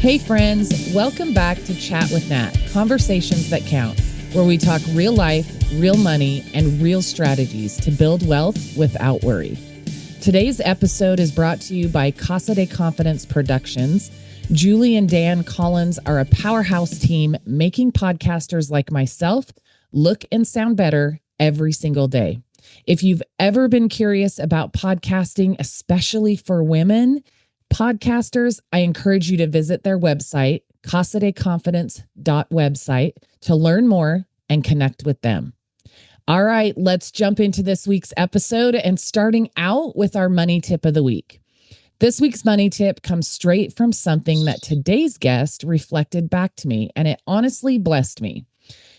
Hey friends, welcome back to Chat with Nat, Conversations That Count, where we talk real life, real money, and real strategies to build wealth without worry. Today's episode is brought to you by Casa de Confidence Productions. Julie and Dan Collins are a powerhouse team making podcasters like myself look and sound better every single day. If you've ever been curious about podcasting, especially for women podcasters, I encourage you to visit their website, casadeconfidence.website, to learn more and connect with them. All right, let's jump into this week's episode and starting out with our money tip of the week. This week's money tip comes straight from something that today's guest reflected back to me, and it honestly blessed me.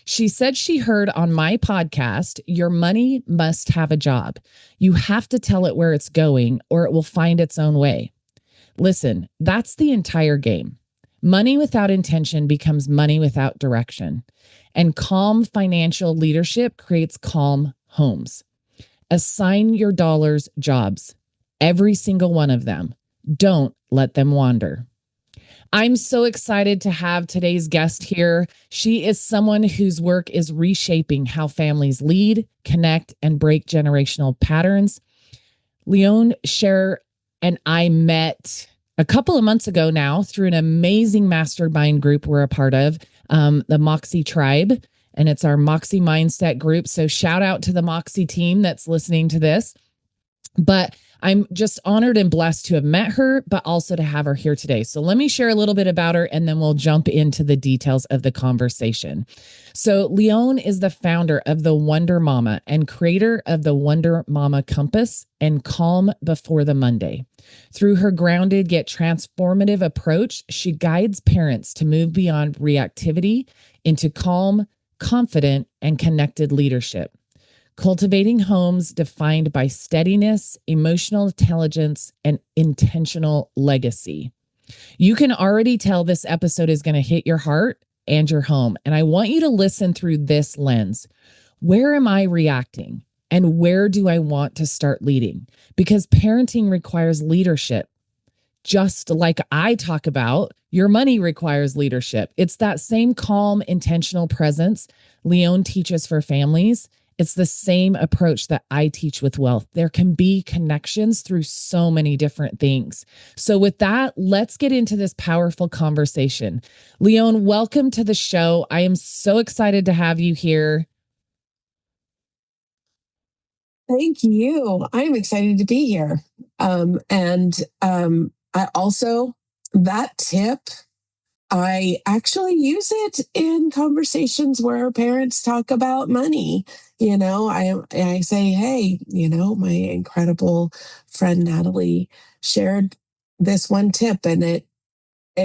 She said she heard on my podcast, your money must have a job. You have to tell it where it's going or it will find its own way. Listen, that's the entire game. Money without intention becomes money without direction. And calm financial leadership creates calm homes. Assign your dollars jobs, every single one of them. Don't let them wander. I'm so excited to have today's guest here. She is someone whose work is reshaping how families lead, connect, and break generational patterns. Leonne Sherr and I met a couple of months ago now through an amazing mastermind group we're a part of, the Moxie Tribe, and it's our Moxie Mindset group. So shout out to the Moxie team that's listening to this. But I'm just honored and blessed to have met her, but also to have her here today. So let me share a little bit about her, and then we'll jump into the details of the conversation. So Leonne is the founder of the WonderMama and creator of the WonderMama Compass and Calm Before the Monday. Through her grounded yet transformative approach, she guides parents to move beyond reactivity into calm, confident, and connected leadership. Cultivating homes defined by steadiness, emotional intelligence, and intentional legacy. You can already tell this episode is going to hit your heart and your home. And I want you to listen through this lens. Where am I reacting? And where do I want to start leading? Because parenting requires leadership. Just like I talk about, your money requires leadership. It's that same calm, intentional presence Leonne teaches for families. It's the same approach that I teach with wealth. There can be connections through so many different things. So with that, let's get into this powerful conversation. Leonne, welcome to the show. I am so excited to have you here. Thank you. I'm excited to be here. I also, that tip, I actually use it in conversations where parents talk about money. I say, hey, my incredible friend Natalie shared this one tip, and it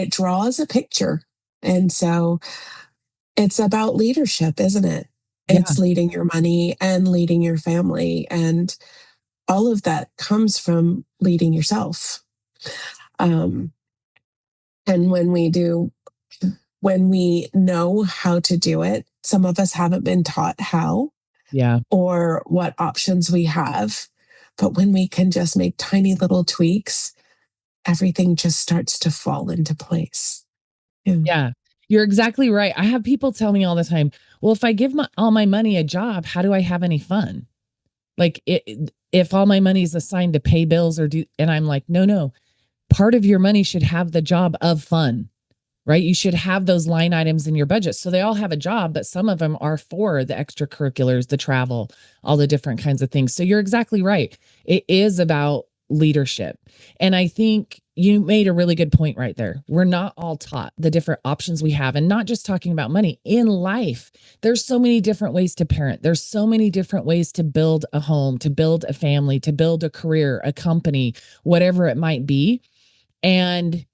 draws a picture. And so it's about leadership, isn't it? Yeah. It's leading your money and leading your family, and all of that comes from leading yourself. And when we know how to do it, some of us haven't been taught how, or what options we have. But when we can just make tiny little tweaks, everything just starts to fall into place. Yeah, you're exactly right. I have people tell me all the time, well, if I give all my money a job, how do I have any fun? Like if all my money is assigned to pay bills and I'm like, no, part of your money should have the job of fun, right? You should have those line items in your budget. So they all have a job, but some of them are for the extracurriculars, the travel, all the different kinds of things. So you're exactly right. It is about leadership. And I think you made a really good point right there. We're not all taught the different options we have, and not just talking about money in life. There's so many different ways to parent. There's so many different ways to build a home, to build a family, to build a career, a company, whatever it might be. And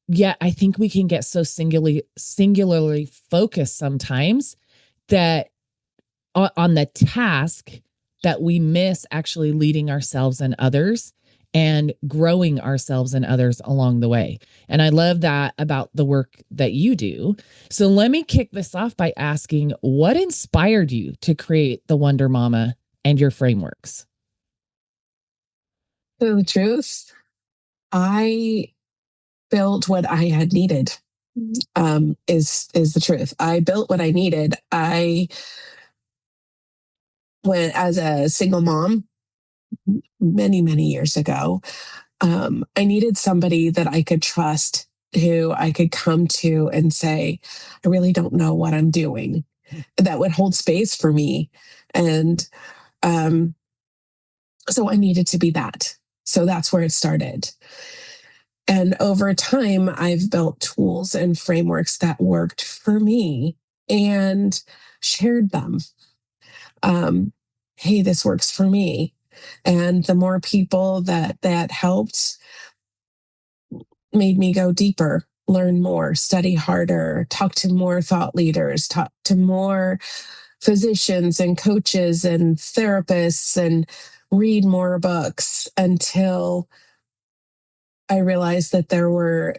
yet I think we can get so singularly focused sometimes that on the task that we miss actually leading ourselves and others and growing ourselves and others along the way. And I love that about the work that you do. So let me kick this off by asking, what inspired you to create the WonderMama and your frameworks? The truth, I built what I had needed. is the truth. I built what I needed. I went as a single mom many, many years ago. I needed somebody that I could trust, who I could come to and say, I really don't know what I'm doing, that would hold space for me. And um, so I needed to be that. So that's where it started. And over time, I've built tools and frameworks that worked for me and shared them. Hey, this works for me. And the more people that helped made me go deeper, learn more, study harder, talk to more thought leaders, talk to more physicians and coaches and therapists, and read more books until I realized that there were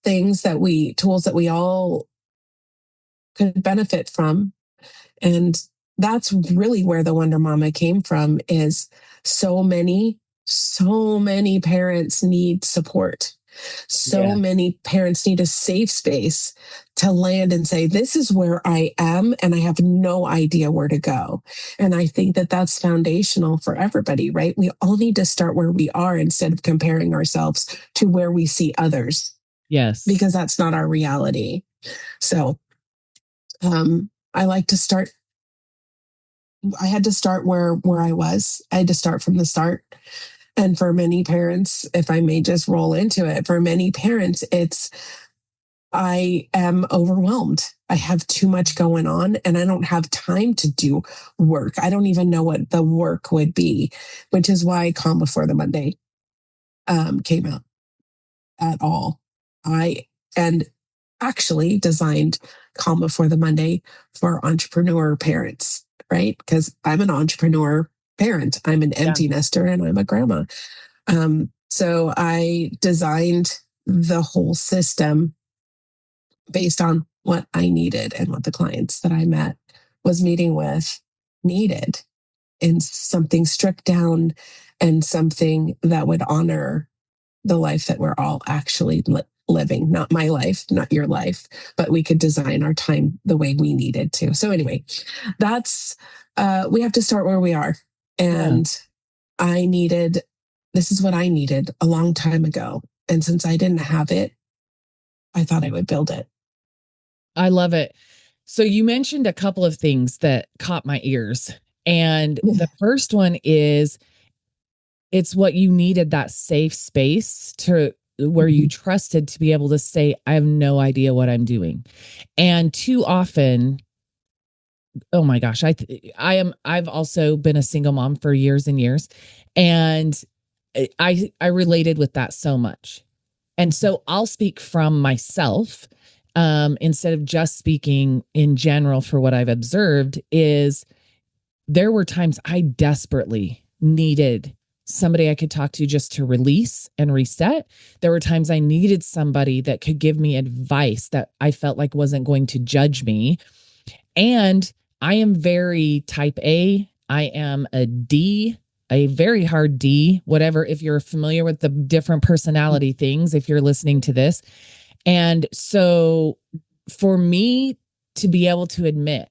tools that we all could benefit from. And that's really where the WonderMama came from, is so many parents need support. So many parents need a safe space to land and say, this is where I am, and I have no idea where to go. And I think that that's foundational for everybody, right? We all need to start where we are instead of comparing ourselves to where we see others. Yes. Because that's not our reality. So I like to start. I had to start where I was. I had to start from the start. And for many parents, if I may just roll into it, for many parents, it's, I am overwhelmed. I have too much going on and I don't have time to do work. I don't even know what the work would be, which is why Calm Before the Monday came out at all. And actually designed Calm Before the Monday for entrepreneur parents, right? Because I'm an entrepreneur parent. I'm an empty nester and I'm a grandma. So I designed the whole system based on what I needed and what the clients that I met was meeting with needed, and something stripped down and something that would honor the life that we're all actually living. Not my life, not your life, but we could design our time the way we needed to. So anyway, that's, we have to start where we are. And this is what I needed a long time ago. And since I didn't have it, I thought I would build it. I love it. So you mentioned a couple of things that caught my ears. And the first one is, it's what you needed, that safe space to where you trusted to be able to say, I have no idea what I'm doing. And too often, oh my gosh, I've also been a single mom for years and years. And I related with that so much. And so I'll speak from myself, instead of just speaking in general for what I've observed. Is there were times I desperately needed somebody I could talk to just to release and reset. There were times I needed somebody that could give me advice that I felt like wasn't going to judge me. And I am very type A. I am a D, a very hard D, whatever, if you're familiar with the different personality things, if you're listening to this. And so for me to be able to admit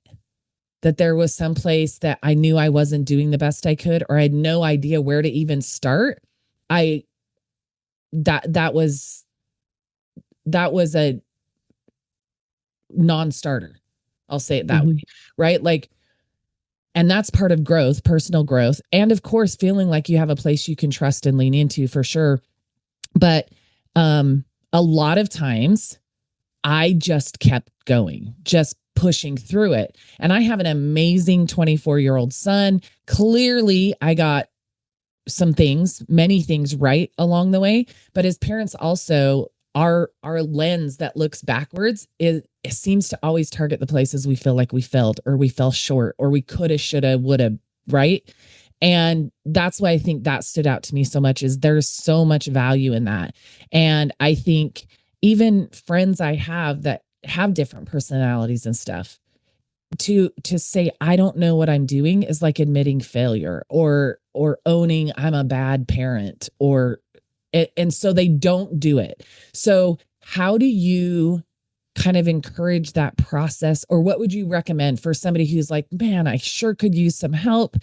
that there was some place that I knew I wasn't doing the best I could, or I had no idea where to even start, that was a non-starter. I'll say it that way, right? Like, and that's part of growth, personal growth. And of course, feeling like you have a place you can trust and lean into, for sure. But a lot of times I just kept going, just pushing through it. And I have an amazing 24-year-old son. Clearly, I got many things right along the way. But as parents also, our lens that looks backwards, it seems to always target the places we feel like we failed, or we fell short, or we coulda, shoulda, woulda, right? And that's why I think that stood out to me so much, is there's so much value in that. And I think even friends I have that have different personalities and stuff, to say, I don't know what I'm doing, is like admitting failure, or owning I'm a bad parent, and so they don't do it. So how do you kind of encourage that process, or what would you recommend for somebody who's like, man, I sure could use some help,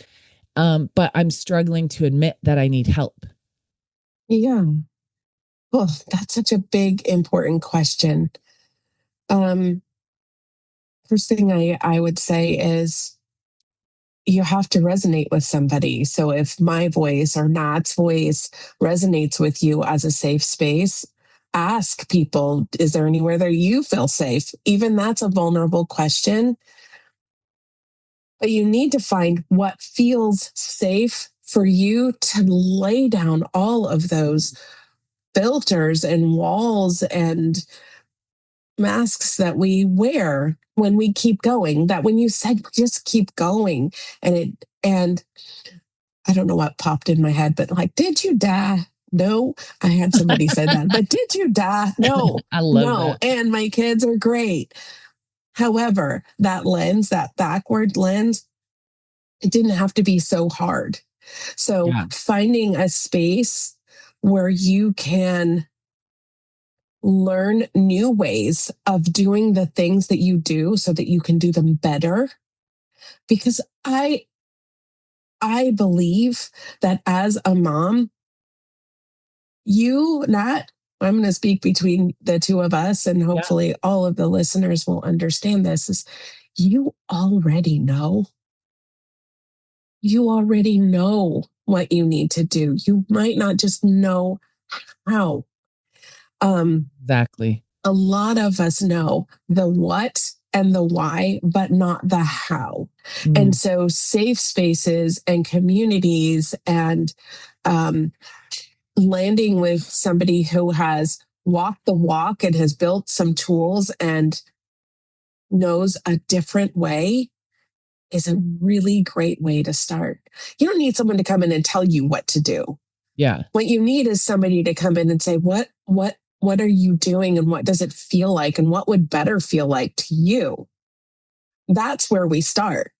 but I'm struggling to admit that I need help? Yeah. Well, that's such a big, important question. Um, First thing I would say is you have to resonate with somebody. So if my voice or Nat's voice resonates with you as a safe space, ask people, is there anywhere that you feel safe? Even that's a vulnerable question. But you need to find what feels safe for you to lay down all of those filters and walls and masks that we wear when we keep going. That when you said just keep going, and I don't know what popped in my head, but like, did you die? No, I had somebody say that, but did you die? No, I love no. that. And my kids are great. However, that lens, that backward lens, it didn't have to be so hard. So Yeah. finding a space where you can learn new ways of doing the things that you do so that you can do them better. Because I believe that as a mom, you not I'm going to speak between the two of us, and Yeah. hopefully all of the listeners will understand this, is you already know. You already know what you need to do. You might not just know how. Um, Exactly. a lot of us know the what and the why, but not the how. And Mm, so, safe spaces and communities and um, landing with somebody who has walked the walk and has built some tools and knows a different way is a really great way to start. You don't need someone to come in and tell you what to do. yeah. What you need is somebody to come in and say, what are you doing, and what does it feel like, and what would better feel like to you? That's where we start.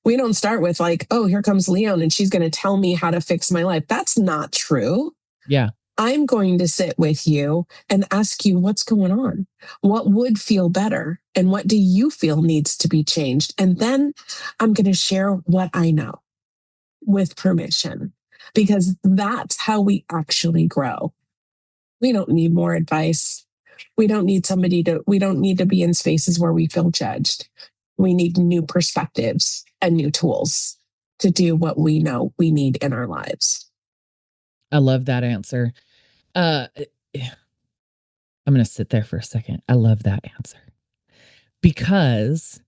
We don't start with like, oh, here comes Leonne and she's going to tell me how to fix my life. That's not true. Yeah. I'm going to sit with you and ask you what's going on. What would feel better? And what do you feel needs to be changed? And then I'm going to share what I know with permission, because that's how we actually grow. We don't need more advice. We don't need to be in spaces where we feel judged. We need new perspectives and new tools to do what we know we need in our lives. I love that answer. Uh, I'm going to sit there for a second. I love that answer because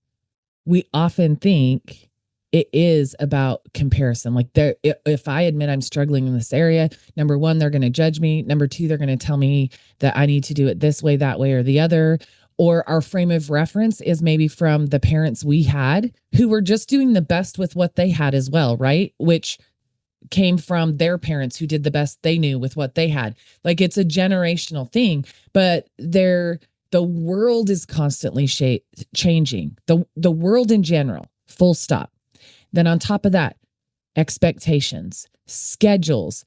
we often think it is about comparison. Like, if I admit I'm struggling in this area, number one, they're going to judge me. Number two, they're going to tell me that I need to do it this way, that way, or the other. Or our frame of reference is maybe from the parents we had who were just doing the best with what they had as well, right? Which came from their parents who did the best they knew with what they had. Like, it's a generational thing, but the world is constantly changing. The world in general, full stop. Then on top of that, expectations, schedules,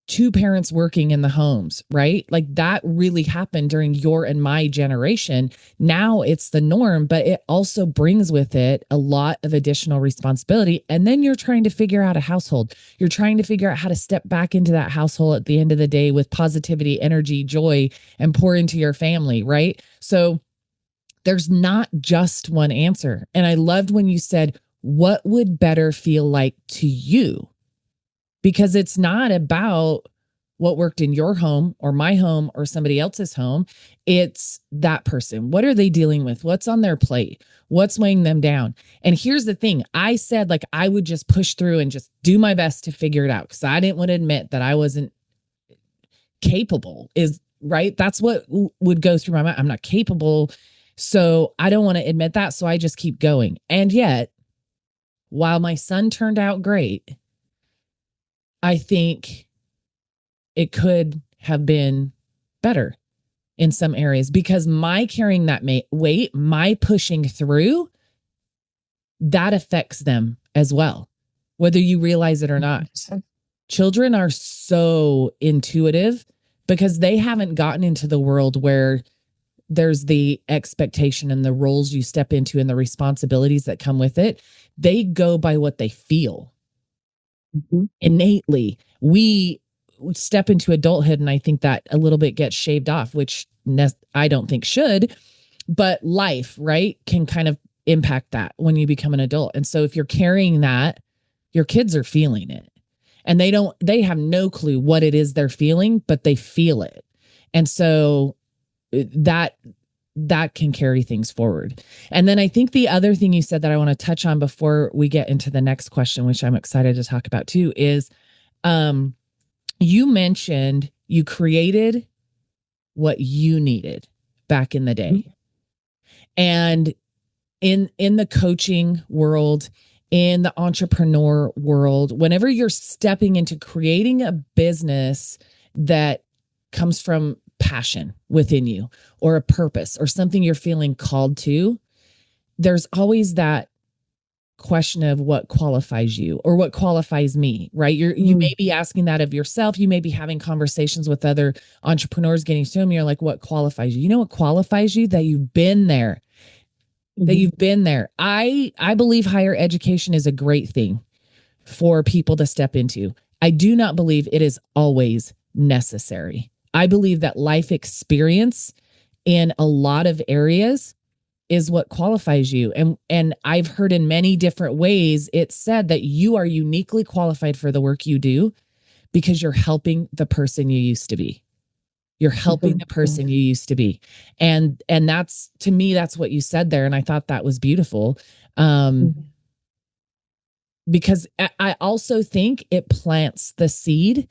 two parents working in the homes, right? Like, that really happened during your and my generation. Now it's the norm, but it also brings with it a lot of additional responsibility. And then you're trying to figure out a household. You're trying to figure out how to step back into that household at the end of the day with positivity, energy, joy, and pour into your family, right? So there's not just one answer. And I loved when you said, what would better feel like to you? Because it's not about what worked in your home or my home or somebody else's home. It's that person. What are they dealing with? What's on their plate? What's weighing them down? And here's the thing, I said, like, I would just push through and just do my best to figure it out because I didn't want to admit that I wasn't capable, is right. That's what would go through my mind. I'm not capable. So I don't want to admit that. So I just keep going. And yet, while my son turned out great, I think it could have been better in some areas because my carrying that weight, my pushing through, that affects them as well, whether you realize it or not. Children are so intuitive because they haven't gotten into the world where there's the expectation and the roles you step into and the responsibilities that come with it. They go by what they feel. Mhm. Innately. We step into adulthood, and I think that a little bit gets shaved off, which I don't think should, but life, right, can kind of impact that when you become an adult. And so if you're carrying that, your kids are feeling it. And they have no clue what it is they're feeling, but they feel it. And so that can carry things forward. And then I think the other thing you said that I want to touch on before we get into the next question, which I'm excited to talk about too, is you mentioned you created what you needed back in the day. Mhm. And in the coaching world, in the entrepreneur world, whenever you're stepping into creating a business that comes from passion within you or a purpose or something you're feeling called to, there's always that question of what qualifies you or what qualifies me, right? You may be asking that of yourself. You may be having conversations with other entrepreneurs, getting to them. You're like, what qualifies you? You know what qualifies you? That you've been there. That you've been there. I believe higher education is a great thing for people to step into. I do not believe it is always necessary. I believe that life experience in a lot of areas is what qualifies you. And I've heard in many different ways it's said that you are uniquely qualified for the work you do because you're helping the person you used to be. You're helping the person you used to be. And that's, to me, that's what you said there. And I thought that was beautiful. Because I also think it plants the seed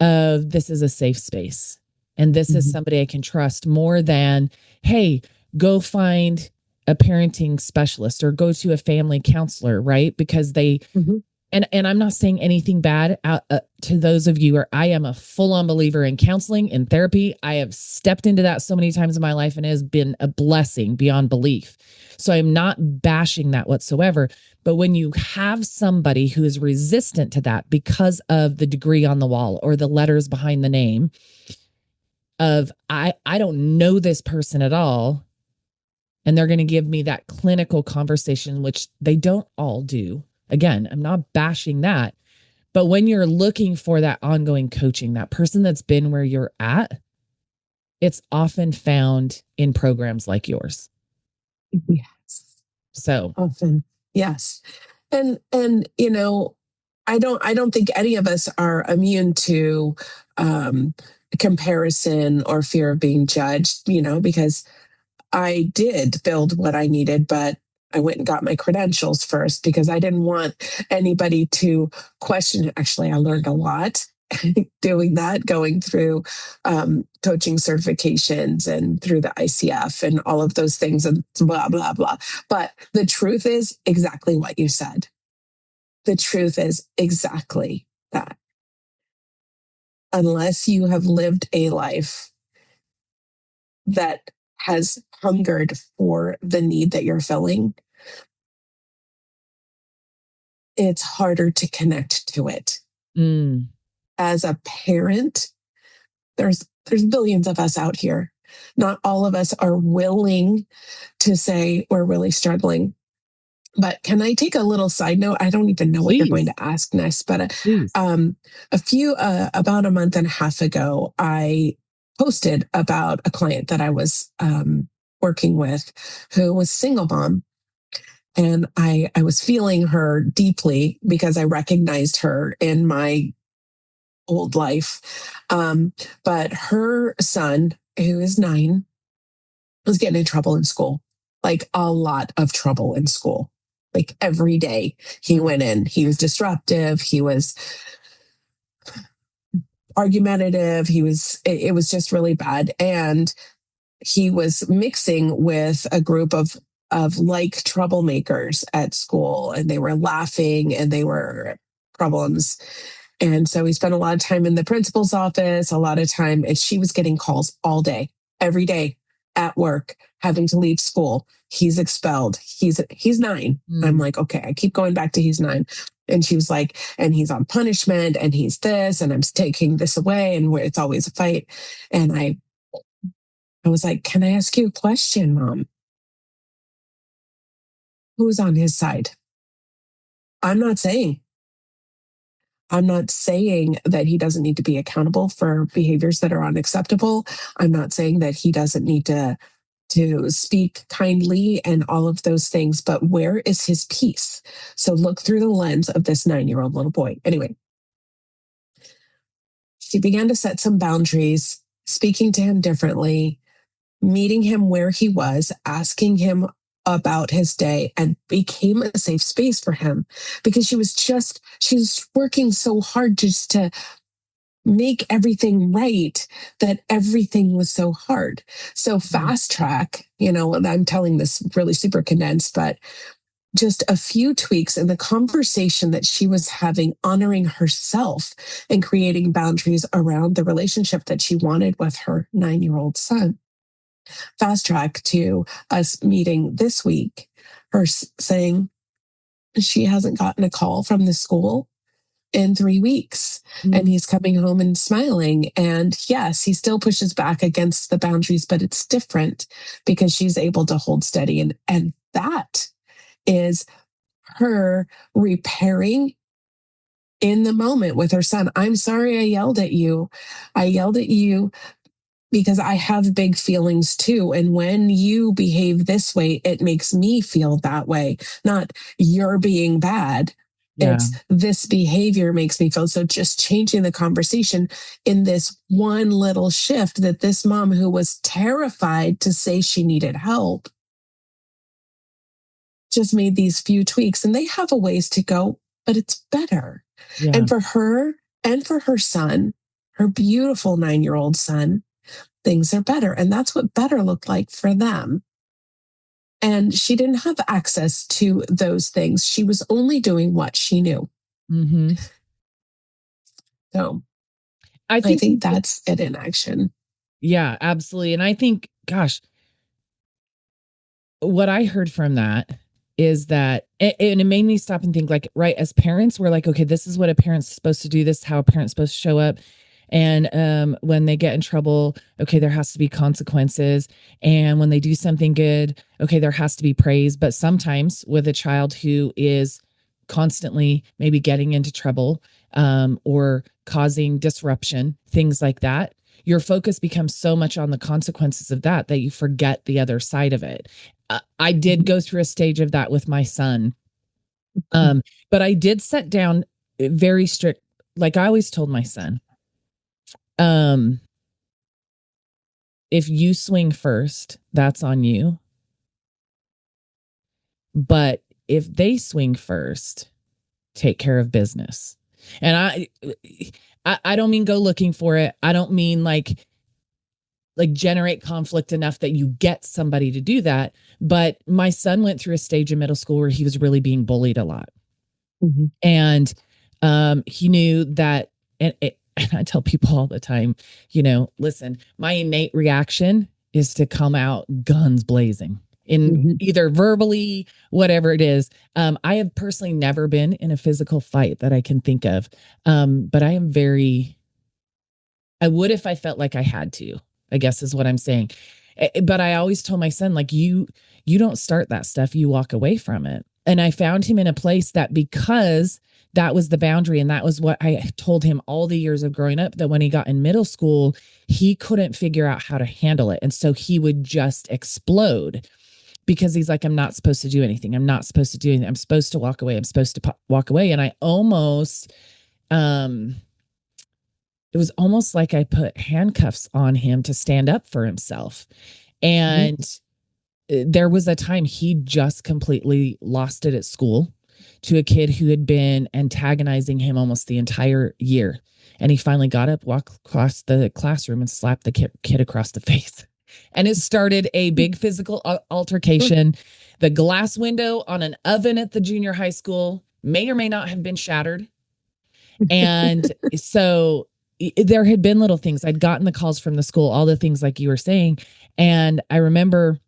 of this is a safe space. And this is somebody I can trust more than, hey, go find a parenting specialist or go to a family counselor, right? Because they, and I'm not saying anything bad to those of you where I am a full-on believer in counseling and therapy. I have stepped into that so many times in my life and it has been a blessing beyond belief. So I'm not bashing that whatsoever. But when you have somebody who is resistant to that because of the degree on the wall or the letters behind the name of, I don't know this person at all, and they're going to give me that clinical conversation, which they don't all do. Again, I'm not bashing that. But when you're looking for that ongoing coaching, that person that's been where you're at, it's often found in programs like yours. Yes. So Often. Yes. And I don't think any of us are immune to comparison or fear of being judged, because I did build what I needed, but I went and got my credentials first because I didn't want anybody to question it. Actually, I learned a lot doing that, going through coaching certifications and through the ICF and all of those things and blah, blah, blah. But the truth is exactly what you said. The truth is exactly that. Unless you have lived a life that has hungered for the need that you're filling, it's harder to connect to it. As a parent, there's billions of us out here. Not all of us are willing to say we're really struggling. But can I take a little side note? I don't even know what you're going to ask next, but about a month and a half ago, I posted about a client that I was working with who was single mom. And I was feeling her deeply because I recognized her in my old life. But her son, who is 9, was getting in trouble in school, like a lot of trouble in school. Like every day he went in, he was disruptive, he was argumentative, it was just really bad. And he was mixing with a group of like troublemakers at school, and they were laughing and they were problems. And so he spent a lot of time in the principal's office, a lot of time, and she was getting calls all day, every day. at work, having to leave school. He's expelled. He's 9. I'm like, okay, I keep going back to he's 9. And she was like, and he's on punishment and he's this, and I'm taking this away, and it's always a fight. And I was like, can I ask you a question, Mom? Who's on his side? I'm not saying that he doesn't need to be accountable for behaviors that are unacceptable. I'm not saying that he doesn't need to speak kindly and all of those things, but where is his peace? So look through the lens of this 9-year-old little boy. Anyway, she began to set some boundaries, speaking to him differently, meeting him where he was, asking him about his day, and became a safe space for him because she was working so hard just to make everything right, that everything was so hard. So fast track, and I'm telling this really super condensed, but just a few tweaks in the conversation that she was having, honoring herself and creating boundaries around the relationship that she wanted with her 9-year-old son. Fast track to us meeting this week, her saying she hasn't gotten a call from the school in 3 weeks, and he's coming home and smiling. And yes, he still pushes back against the boundaries, but it's different because she's able to hold steady. And that is her repairing in the moment with her son. I'm sorry I yelled at you. I yelled at you because I have big feelings too. And when you behave this way, it makes me feel that way. Not you're being bad. Yeah. It's this behavior makes me feel. So just changing the conversation in this one little shift, that this mom who was terrified to say she needed help just made these few tweaks, and they have a ways to go, but it's better. Yeah. And for her and for her son, her beautiful 9-year-old son, things are better. And that's what better looked like for them. And she didn't have access to those things. She was only doing what she knew. Mm-hmm. So I think that's it in action. Yeah, absolutely. And I think, gosh, what I heard from that is that, and it made me stop and think, like, right, as parents, we're like, okay, this is what a parent's supposed to do. This is how a parent's supposed to show up. And when they get in trouble, okay, there has to be consequences. And when they do something good, okay, there has to be praise. But sometimes with a child who is constantly maybe getting into trouble, or causing disruption, things like that, your focus becomes so much on the consequences of that you forget the other side of it. I did go through a stage of that with my son. But I did set down very strict, like I always told my son, if you swing first, that's on you. But if they swing first, take care of business. And I don't mean go looking for it. I don't mean like generate conflict enough that you get somebody to do that. But my son went through a stage in middle school where he was really being bullied a lot. Mm-hmm. And he knew that, and I tell people all the time, listen, my innate reaction is to come out guns blazing in either verbally, whatever it is. I have personally never been in a physical fight that I can think of. But I would if I felt like I had to, I guess is what I'm saying. But I always told my son, like, you don't start that stuff, you walk away from it. And I found him in a place that, because that was the boundary, and that was what I told him all the years of growing up, that when he got in middle school, he couldn't figure out how to handle it. And so he would just explode because he's like, I'm not supposed to do anything. I'm not supposed to do anything. I'm supposed to walk away. I'm supposed to walk away. And I almost, it was almost like I put handcuffs on him to stand up for himself. And there was a time he just completely lost it at school to a kid who had been antagonizing him almost the entire year. And he finally got up, walked across the classroom, and slapped the kid across the face. And it started a big physical altercation. The glass window on an oven at the junior high school may or may not have been shattered. And so there had been little things. I'd gotten the calls from the school, all the things like you were saying. And I remember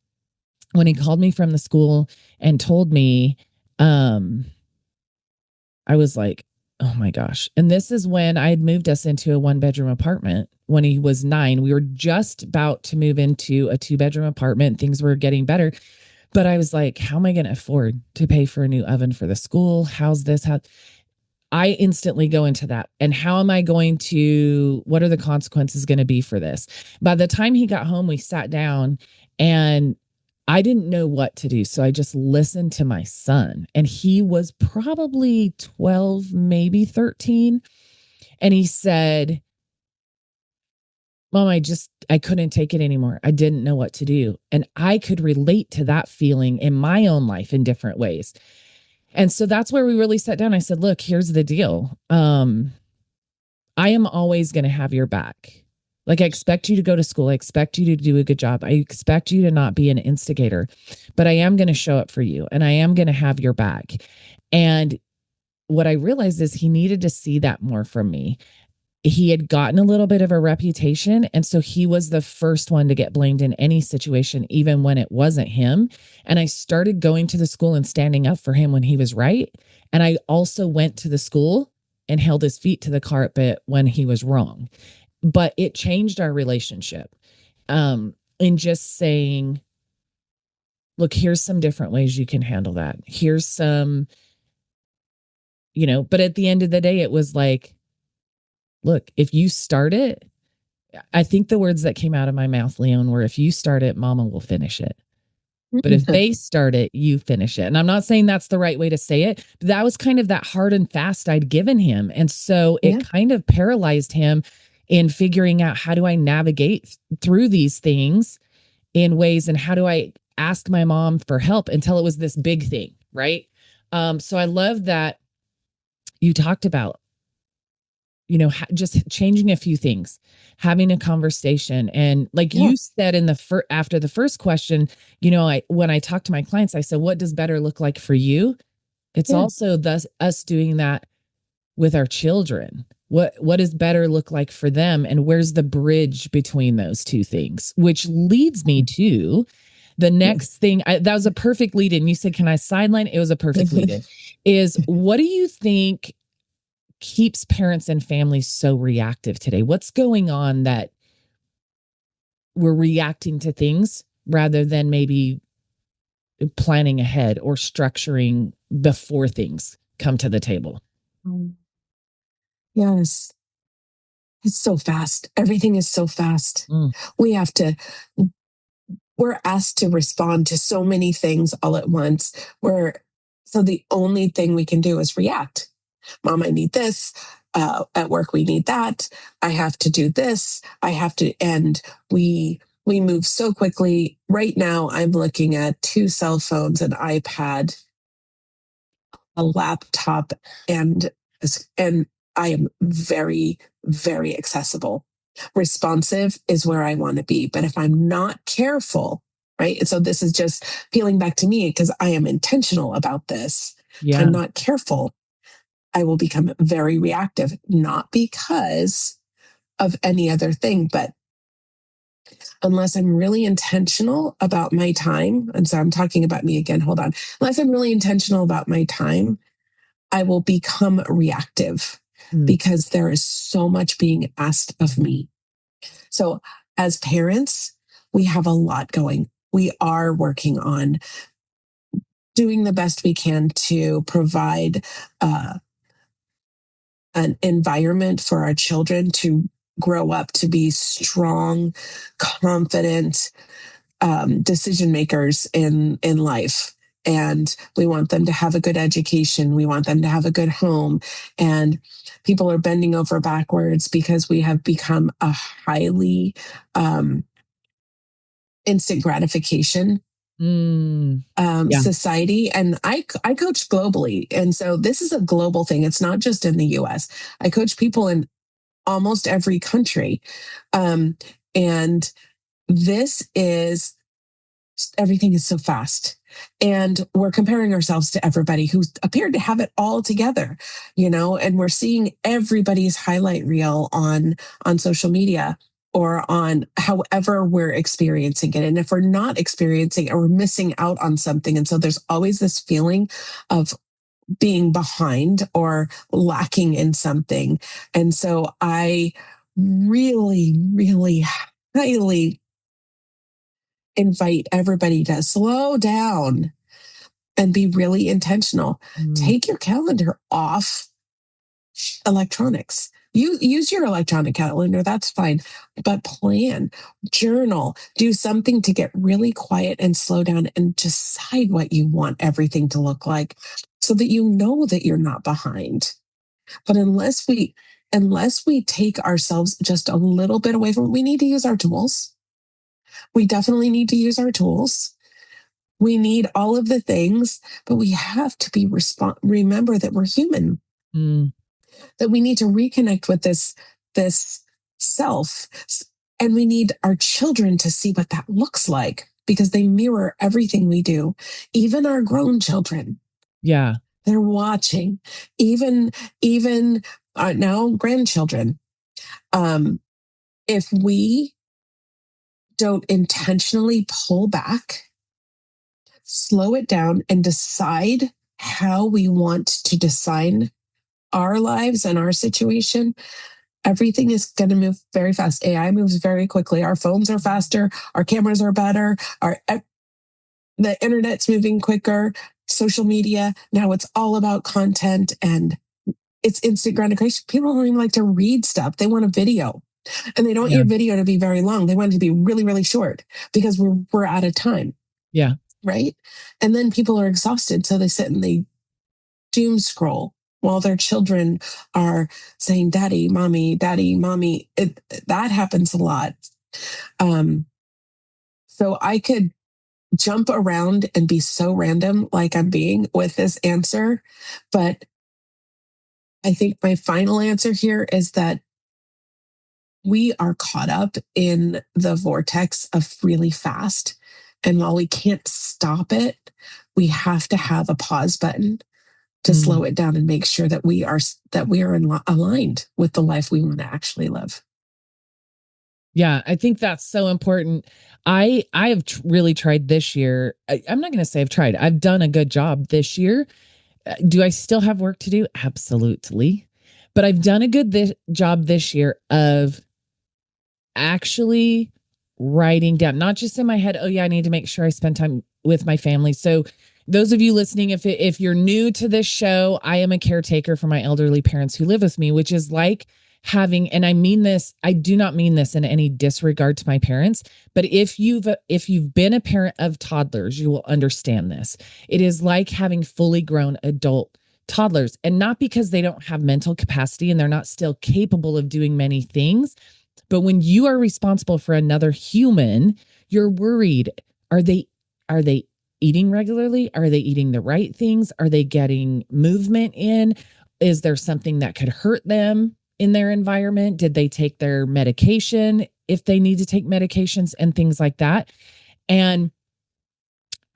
when he called me from the school and told me, I was like, oh my gosh. And this is when I had moved us into a 1-bedroom apartment when he was 9. We were just about to move into a 2-bedroom apartment. Things were getting better. But I was like, how am I going to afford to pay for a new oven for the school? How's this? How I instantly go into that. And how am I going to, what are the consequences going to be for this? By the time he got home, we sat down and I didn't know what to do. So I just listened to my son, and he was probably 12, maybe 13. And he said, Mom, I couldn't take it anymore. I didn't know what to do. And I could relate to that feeling in my own life in different ways. And so that's where we really sat down. I said, look, here's the deal. I am always going to have your back. Like, I expect you to go to school. I expect you to do a good job. I expect you to not be an instigator, but I am going to show up for you and I am going to have your back. And what I realized is he needed to see that more from me. He had gotten a little bit of a reputation. And so he was the first one to get blamed in any situation, even when it wasn't him. And I started going to the school and standing up for him when he was right. And I also went to the school and held his feet to the carpet when he was wrong. But it changed our relationship, in just saying, look, here's some different ways you can handle that. Here's some, but at the end of the day, it was like, look, if you start it, I think the words that came out of my mouth, Leonne, were, if you start it, Mama will finish it. But if they start it, you finish it. And I'm not saying that's the right way to say it, but that was kind of that hard and fast I'd given him. And so it kind of paralyzed him in figuring out, how do I navigate through these things in ways, and how do I ask my mom for help until it was this big thing, right? So I love that you talked about, just changing a few things, having a conversation. And like you said in after the first question, when I talk to my clients, I said, what does better look like for you? It's also us doing that with our children. What does better look like for them? And where's the bridge between those two things? Which leads me to the next thing. That was a perfect lead in. You said, can I sideline? It was a perfect lead in. Is, what do you think keeps parents and families so reactive today? What's going on that we're reacting to things rather than maybe planning ahead or structuring before things come to the table? Yes. It's so fast. Everything is so fast. We're asked to respond to so many things all at once. So the only thing we can do is react. Mom, I need this. At work, we need that. I have to do this. I have to, and we move so quickly. Right now, I'm looking at 2 cell phones, an iPad, a laptop, and I am very, very accessible. Responsive is where I want to be. But if I'm not careful, right? So this is just peeling back to me, because I am intentional about this. If I'm not careful, I will become very reactive, not because of any other thing, but unless I'm really intentional about my time. And so I'm talking about me again. Hold on. Unless I'm really intentional about my time, I will become reactive because there is so much being asked of me. So as parents, we have a lot going. We are working on doing the best we can to provide an environment for our children to grow up to be strong, confident decision makers in life. And we want them to have a good education. We want them to have a good home. And people are bending over backwards because we have become a highly instant gratification society. And I coach globally. And so this is a global thing. It's not just in the US. I coach people in almost every country. And this is everything is so fast. And we're comparing ourselves to everybody who appeared to have it all together, and we're seeing everybody's highlight reel on social media or on however we're experiencing it. And if we're not experiencing it, we're missing out on something. And so there's always this feeling of being behind or lacking in something. And so I really, really highly invite everybody to slow down and be really intentional. Take your calendar off electronics. Use your electronic calendar, that's fine, but plan, journal, do something to get really quiet and slow down and decide what you want everything to look like so that you know that you're not behind. But unless we take ourselves just a little bit away from it, we need to use our tools. We definitely need to use our tools. We need all of the things, but we have to remember that we're human. That we need to reconnect with this self. And we need our children to see what that looks like because they mirror everything we do, even our grown children. Yeah. They're watching, even now grandchildren. If we don't intentionally pull back, slow it down, and decide how we want to design our lives and our situation, everything is going to move very fast. AI moves very quickly. Our phones are faster. Our cameras are better. The internet's moving quicker. Social media, now it's all about content and it's instant gratification. People don't even like to read stuff. They want a video. And they don't want your video to be very long. They want it to be really, really short because we're out of time. Yeah. Right. And then people are exhausted. So they sit and they doom scroll while their children are saying, daddy, mommy. That happens a lot. So I could jump around and be so random like I'm being with this answer. But I think my final answer here is that we are caught up in the vortex of really fast. And while we can't stop it, we have to have a pause button to slow it down and make sure that we are aligned with the life we want to actually live. Yeah, I think that's so important. I have really tried this year. I'm not going to say I've tried. I've done a good job this year. Do I still have work to do? Absolutely. But I've done a good job this year of actually writing down, not just in my head, oh yeah, I need to make sure I spend time with my family. So those of you listening, if you're new to this show, I am a caretaker for my elderly parents who live with me, which is like having, and I mean this, I do not mean this in any disregard to my parents, but if you've been a parent of toddlers, you will understand this. It is like having fully grown adult toddlers, and not because they don't have mental capacity and they're not still capable of doing many things, but when you are responsible for another human, you're worried. Are they eating regularly? Are they eating the right things? Are they getting movement in? Is there something that could hurt them in their environment? Did they take their medication if they need to take medications and things like that? And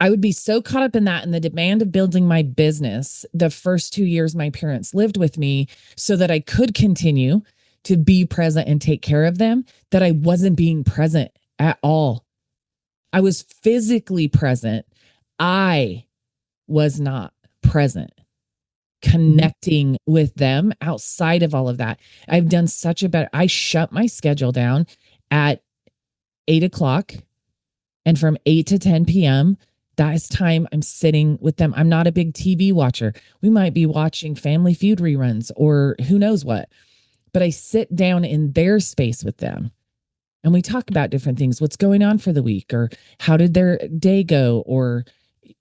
I would be so caught up in that and the demand of building my business the first 2 years my parents lived with me so that I could continue to be present and take care of them, that I wasn't being present at all. I was physically present. I was not present, connecting with them outside of all of that. I've done I shut my schedule down at 8:00, and from 8 to 10 p.m., that is time I'm sitting with them. I'm not a big TV watcher. We might be watching Family Feud reruns or who knows what, but I sit down in their space with them and we talk about different things, what's going on for the week or how did their day go, or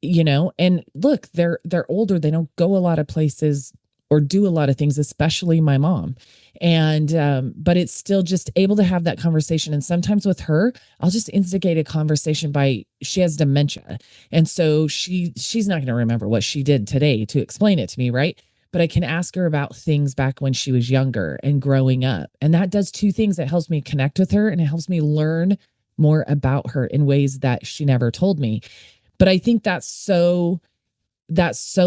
and look, they're older. They don't go a lot of places or do a lot of things, especially my mom. And, but it's still just able to have that conversation. And sometimes with her, I'll just instigate a conversation she has dementia. And so she's not going to remember what she did today to explain it to me. Right. But I can ask her about things back when she was younger and growing up. And that does two things. It helps me connect with her and it helps me learn more about her in ways that she never told me. But I think that's so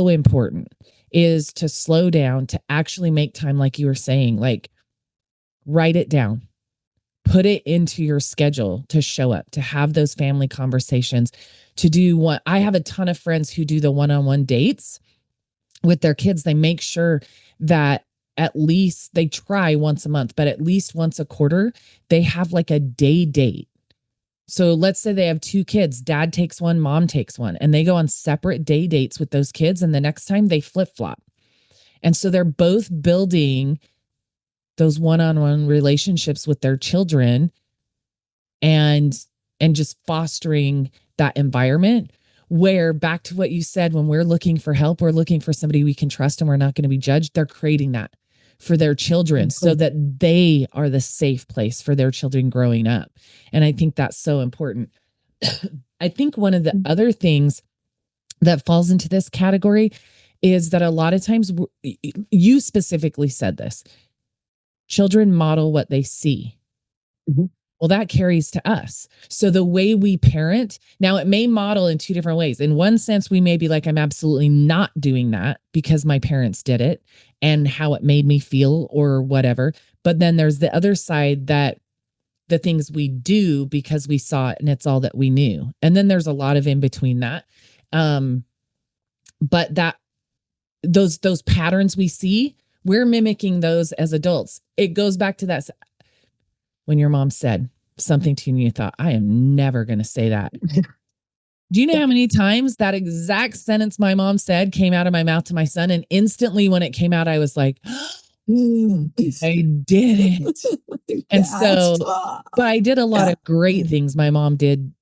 important, is to slow down, to actually make time, like you were saying, like write it down, put it into your schedule to show up, to have those family conversations, to do what I have a ton of friends who do the one-on-one dates with their kids. They make sure that at least they try once a month, but at least once a quarter, they have like a day date. So let's say they have 2 kids, dad takes one, mom takes one, and they go on separate day dates with those kids. And the next time they flip flop. And so they're both building those one-on-one relationships with their children and just fostering that environment where, back to what you said, when we're looking for help, we're looking for somebody we can trust and we're not going to be judged. They're creating that for their children so that they are the safe place for their children growing up. And I think that's so important. I think one of the other things that falls into this category is that a lot of times, you specifically said this, children model what they see. Mm-hmm. Well, that carries to us. So the way we parent, now it may model in 2 different ways. In one sense, we may be like, I'm absolutely not doing that because my parents did it and how it made me feel or whatever. But then there's the other side, that the things we do because we saw it and it's all that we knew. And then there's a lot of in between that. But that those patterns we see, we're mimicking those as adults. It goes back to that when your mom said something to you and you thought, I am never going to say that. Do you know how many times that exact sentence my mom said came out of my mouth to my son? And instantly when it came out, I was like, I did it. And so, but I did a lot of great things. My mom did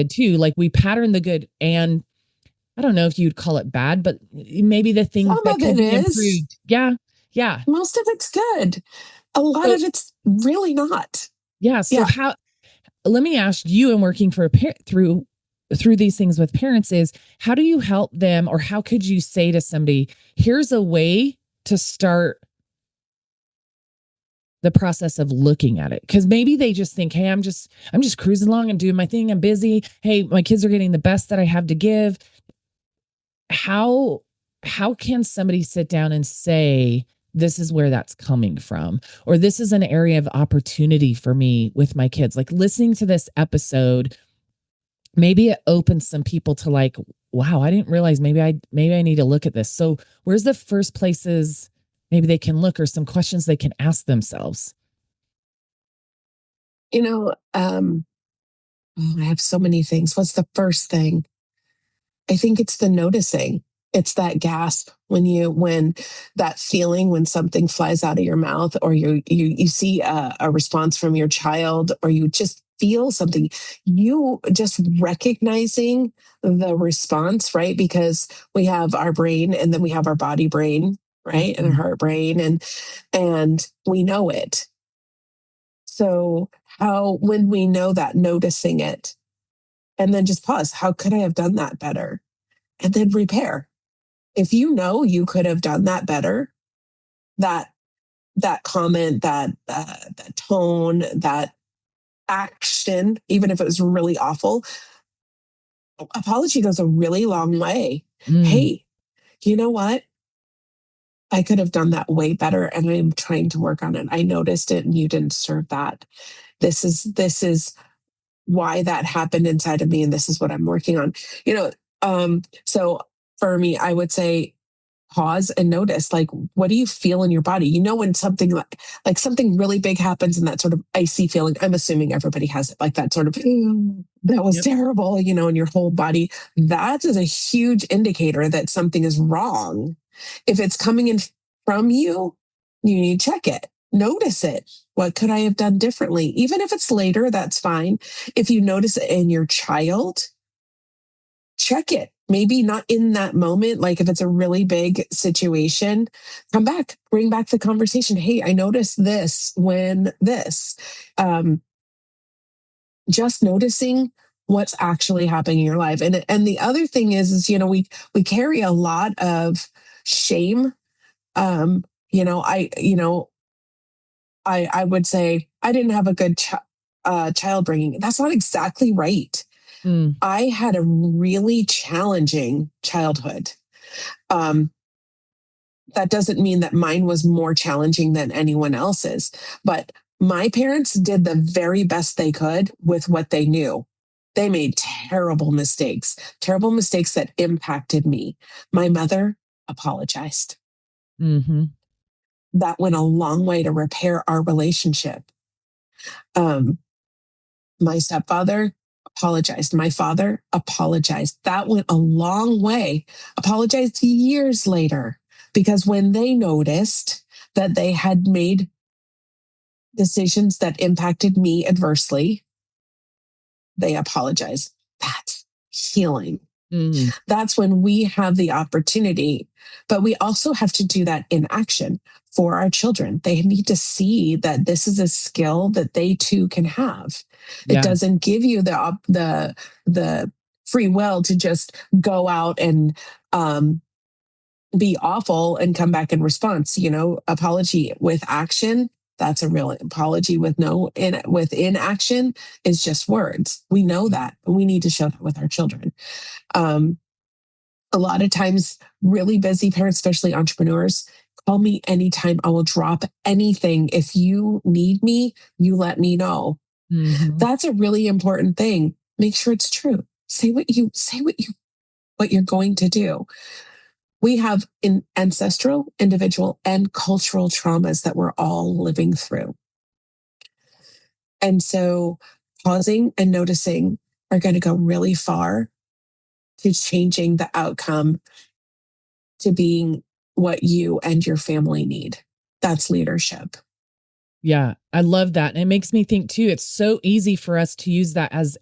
too. Like, we patterned the good, and I don't know if you'd call it bad, but maybe the things that could be improved. Yeah. Yeah. Most of it's good. A lot of it's really not. Yeah. So let me ask you, and working for through these things with parents, is how do you help them, or how could you say to somebody, here's a way to start the process of looking at it? Because maybe they just think, hey, I'm just cruising along and doing my thing. I'm busy. Hey, my kids are getting the best that I have to give. How can somebody sit down and say, this is where that's coming from, or this is an area of opportunity for me with my kids? Like, listening to this episode, maybe it opens some people to like, wow, I didn't realize maybe I need to look at this. So where's the first places maybe they can look, or some questions they can ask themselves? I have so many things. What's the first thing? I think it's the noticing. It's that gasp when that feeling, when something flies out of your mouth, or you see a response from your child, or you just feel something, you just recognizing the response, right? Because we have our brain, and then we have our body brain, right? And our heart brain, and we know it. So when we know that, noticing it, and then just pause. How could I have done that better? And then repair. If you know you could have done that better, that comment, that tone, that action, even if it was really awful, apology goes a really long way. Hey, you know what? I could have done that way better, and I'm trying to work on it. I noticed it, and you didn't deserve that. This is why that happened inside of me, and this is what I'm working on. So for me, I would say pause and notice, like, what do you feel in your body? When something like something really big happens, and that sort of icy feeling, I'm assuming everybody has it, like that sort of, that was terrible, in your whole body. That is a huge indicator that something is wrong. If it's coming in from you, you need to check it. Notice it. What could I have done differently? Even if it's later, that's fine. If you notice it in your child, check it. Maybe not in that moment. Like, if it's a really big situation, come back, bring back the conversation. Hey, I noticed this when this. Just noticing what's actually happening in your life. And the other thing is we carry a lot of shame. I would say I didn't have a good child bringing. That's not exactly right. Mm. I had a really challenging childhood. Um, that doesn't mean that mine was more challenging than anyone else's, but my parents did the very best they could with what they knew. They made terrible mistakes that impacted me. My mother apologized. Mm-hmm. That went a long way to repair our relationship. Um, my stepfather apologized. My father apologized. That went a long way. Apologized years later because when they noticed that they had made decisions that impacted me adversely, they apologized. That's healing. Mm. That's when we have the opportunity. But we also have to do that in action for our children. They need to see that this is a skill that they too can have. It Yeah. doesn't give you the free will to just go out and be awful and come back in response. Apology with action. That's a real apology with with inaction is just words. We know that, but we need to show that with our children. Um, a lot of times, really busy parents, especially entrepreneurs, call me anytime. I will drop anything. If you need me, you let me know. Mm-hmm. That's a really important thing. Make sure it's true. Say what you're going to do. We have ancestral, individual, and cultural traumas that we're all living through. And so pausing and noticing are going to go really far to changing the outcome to being what you and your family need. That's leadership. Yeah, I love that. And it makes me think too, it's so easy for us to use that as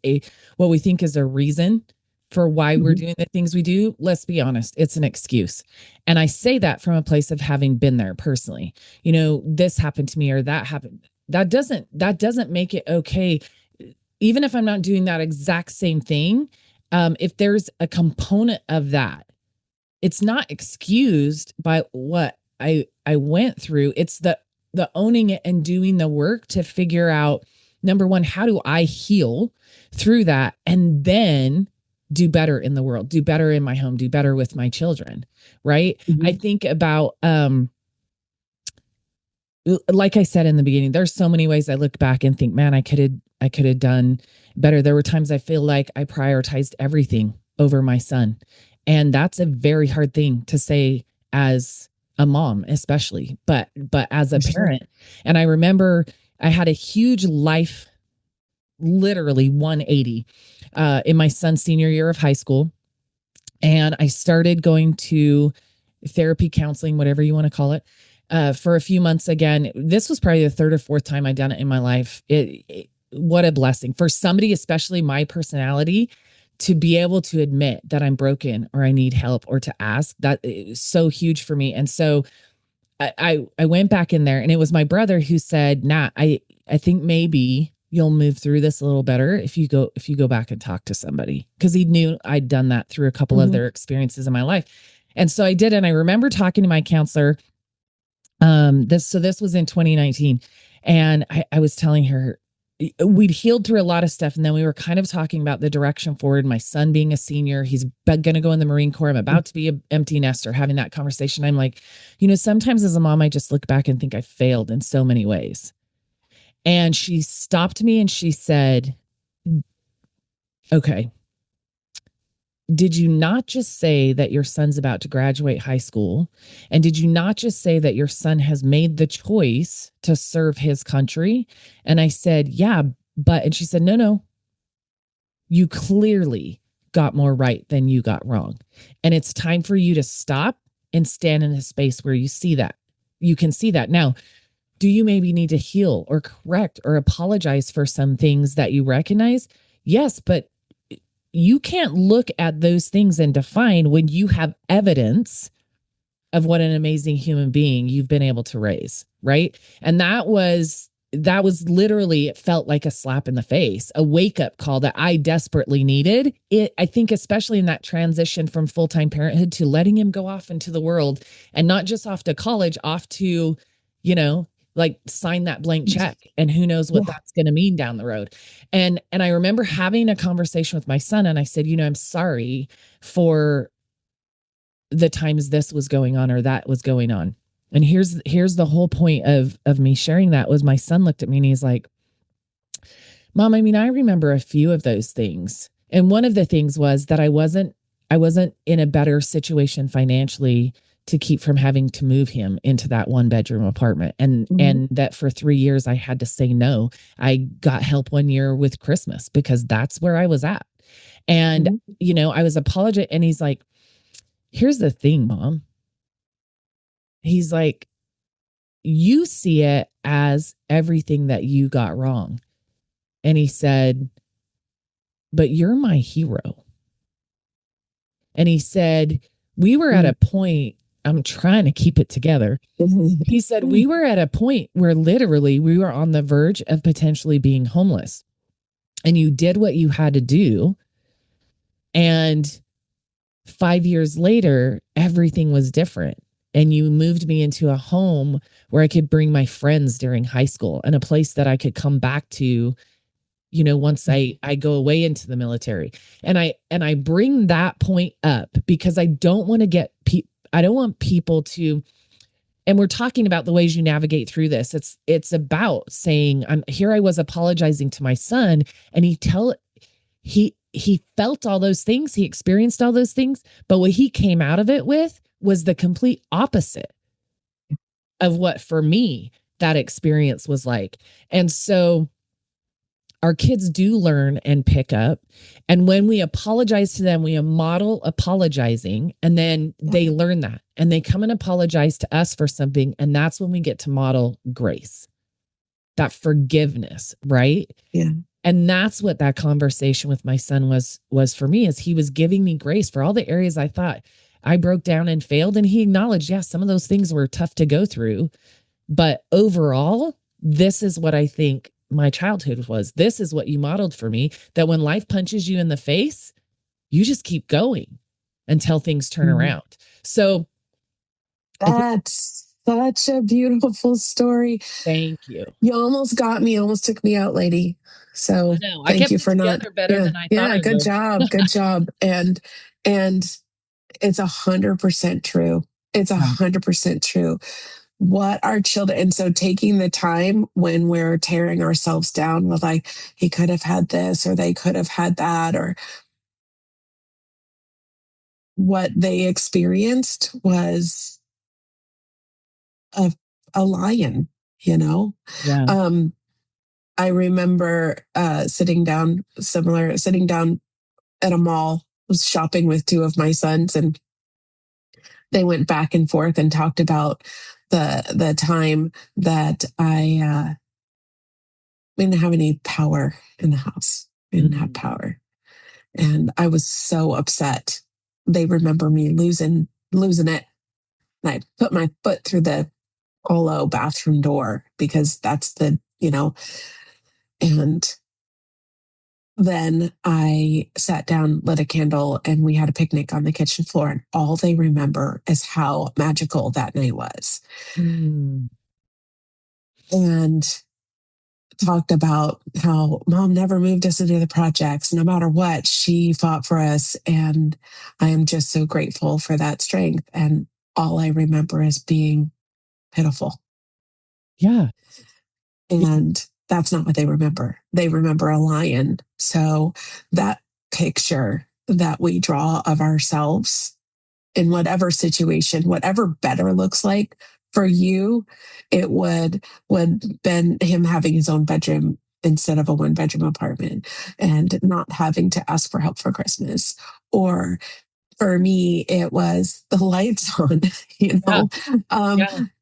what we think is a reason for why we're Mhm. doing the things we do. Let's be honest, it's an excuse. And I say that from a place of having been there personally. This happened to me or that happened. That doesn't make it okay. Even if I'm not doing that exact same thing, if there's a component of that, it's not excused by what I went through. It's the owning it and doing the work to figure out, number one, how do I heal through that, and then do better in the world, do better in my home, do better with my children, right? I Mhm. think about like I said in the beginning, there's so many ways I look back and think, man, I could have done better. There were times I feel like I prioritized everything over my son. And that's a very hard thing to say as a mom, especially, but as a For sure. parent. And I remember I had a huge life, literally 180, in my son's senior year of high school. And I started going to therapy, counseling, whatever you want to call it, for a few months again. This was probably the third or fourth time I'd done it in my life. What a blessing for somebody, especially my personality, to be able to admit that I'm broken or I need help or to ask. That is so huge for me. And so I went back in there, and it was my brother who said, "Nat, I think maybe you'll move through this a little better if you go back and talk to somebody," because he knew I'd done that through a couple of Mhm. their experiences in my life. And so I did, and I remember talking to my counselor. This was in 2019, and I was telling her we'd healed through a lot of stuff, and then we were kind of talking about the direction forward. My son being a senior, he's going to go in the Marine Corps. I'm about to be an empty nester. Having that conversation, I'm like, sometimes as a mom, I just look back and think I failed in so many ways. And she stopped me and she said, "Okay, did you not just say that your son's about to graduate high school? And did you not just say that your son has made the choice to serve his country?" And I said, "Yeah, but," and she said, "No, no, you clearly got more right than you got wrong. And it's time for you to stop and stand in a space where you see that. You can see that. Now, do you maybe need to heal or correct or apologize for some things that you recognize? Yes, but you can't look at those things and define when you have evidence of what an amazing human being you've been able to raise, right?" And that was literally, it felt like a slap in the face, a wake up call that I desperately needed. I think, especially in that transition from full time parenthood to letting him go off into the world, and not just off to college, off to, you know, like sign that blank check, and who knows what that's going to mean down the road. And I remember having a conversation with my son, and I said, I'm sorry for the times this was going on or that was going on. And here's the whole point of me sharing that was my son looked at me and he's like, Mom, I mean, I remember a few of those things. And one of the things was that I wasn't in a better situation financially to keep from having to move him into that 1-bedroom apartment. And that for 3 years I had to say no. I got help one year with Christmas because that's where I was at. And I was apologetic, and he's like, here's the thing, Mom. He's like, you see it as everything that you got wrong. And he said, but you're my hero. And he said, we were at a point, I'm trying to keep it together. He said, we were at a point where literally we were on the verge of potentially being homeless. And you did what you had to do. And 5 years later, everything was different. And you moved me into a home where I could bring my friends during high school and a place that I could come back to, once I go away into the military. And I bring that point up because I don't want to I don't want people to, and we're talking about the ways you navigate through this. It's about saying, I was apologizing to my son, and he felt all those things. He experienced all those things. But what he came out of it with was the complete opposite of what, for me, that experience was like. And so our kids do learn and pick up. And when we apologize to them, we model apologizing, and then they learn that and they come and apologize to us for something. And that's when we get to model grace, that forgiveness, right? Yeah. And that's what that conversation with my son was for me, is he was giving me grace for all the areas I thought I broke down and failed. And he acknowledged, yeah, some of those things were tough to go through. But overall, this is what I think my childhood was. This is what you modeled for me, that when life punches you in the face, you just keep going until things turn around. So that's such a beautiful story. Thank you. You almost got me, almost took me out, lady. So thank you for not. Better than I thought. Good job. Good job. And it's 100% true. It's 100% true. What our children, and so taking the time when we're tearing ourselves down with like, he could have had this, or they could have had that, or what they experienced was a lion, Yeah. I remember sitting down at a mall, was shopping with two of my sons, and they went back and forth and talked about the time that I didn't have any power in the house. I didn't have power. And I was so upset. They remember me losing it. And I put my foot through the Olo bathroom door because that's and then I sat down, lit a candle, and we had a picnic on the kitchen floor. And all they remember is how magical that night was. And talked about how Mom never moved us into the projects. No matter what, she fought for us. And I am just so grateful for that strength. And all I remember is being pitiful. Yeah. And that's not what they remember. They remember a lion. So that picture that we draw of ourselves in whatever situation, whatever better looks like for you, it would been him having his own bedroom instead of a 1-bedroom apartment, and not having to ask for help for Christmas. Or for me, it was the lights on,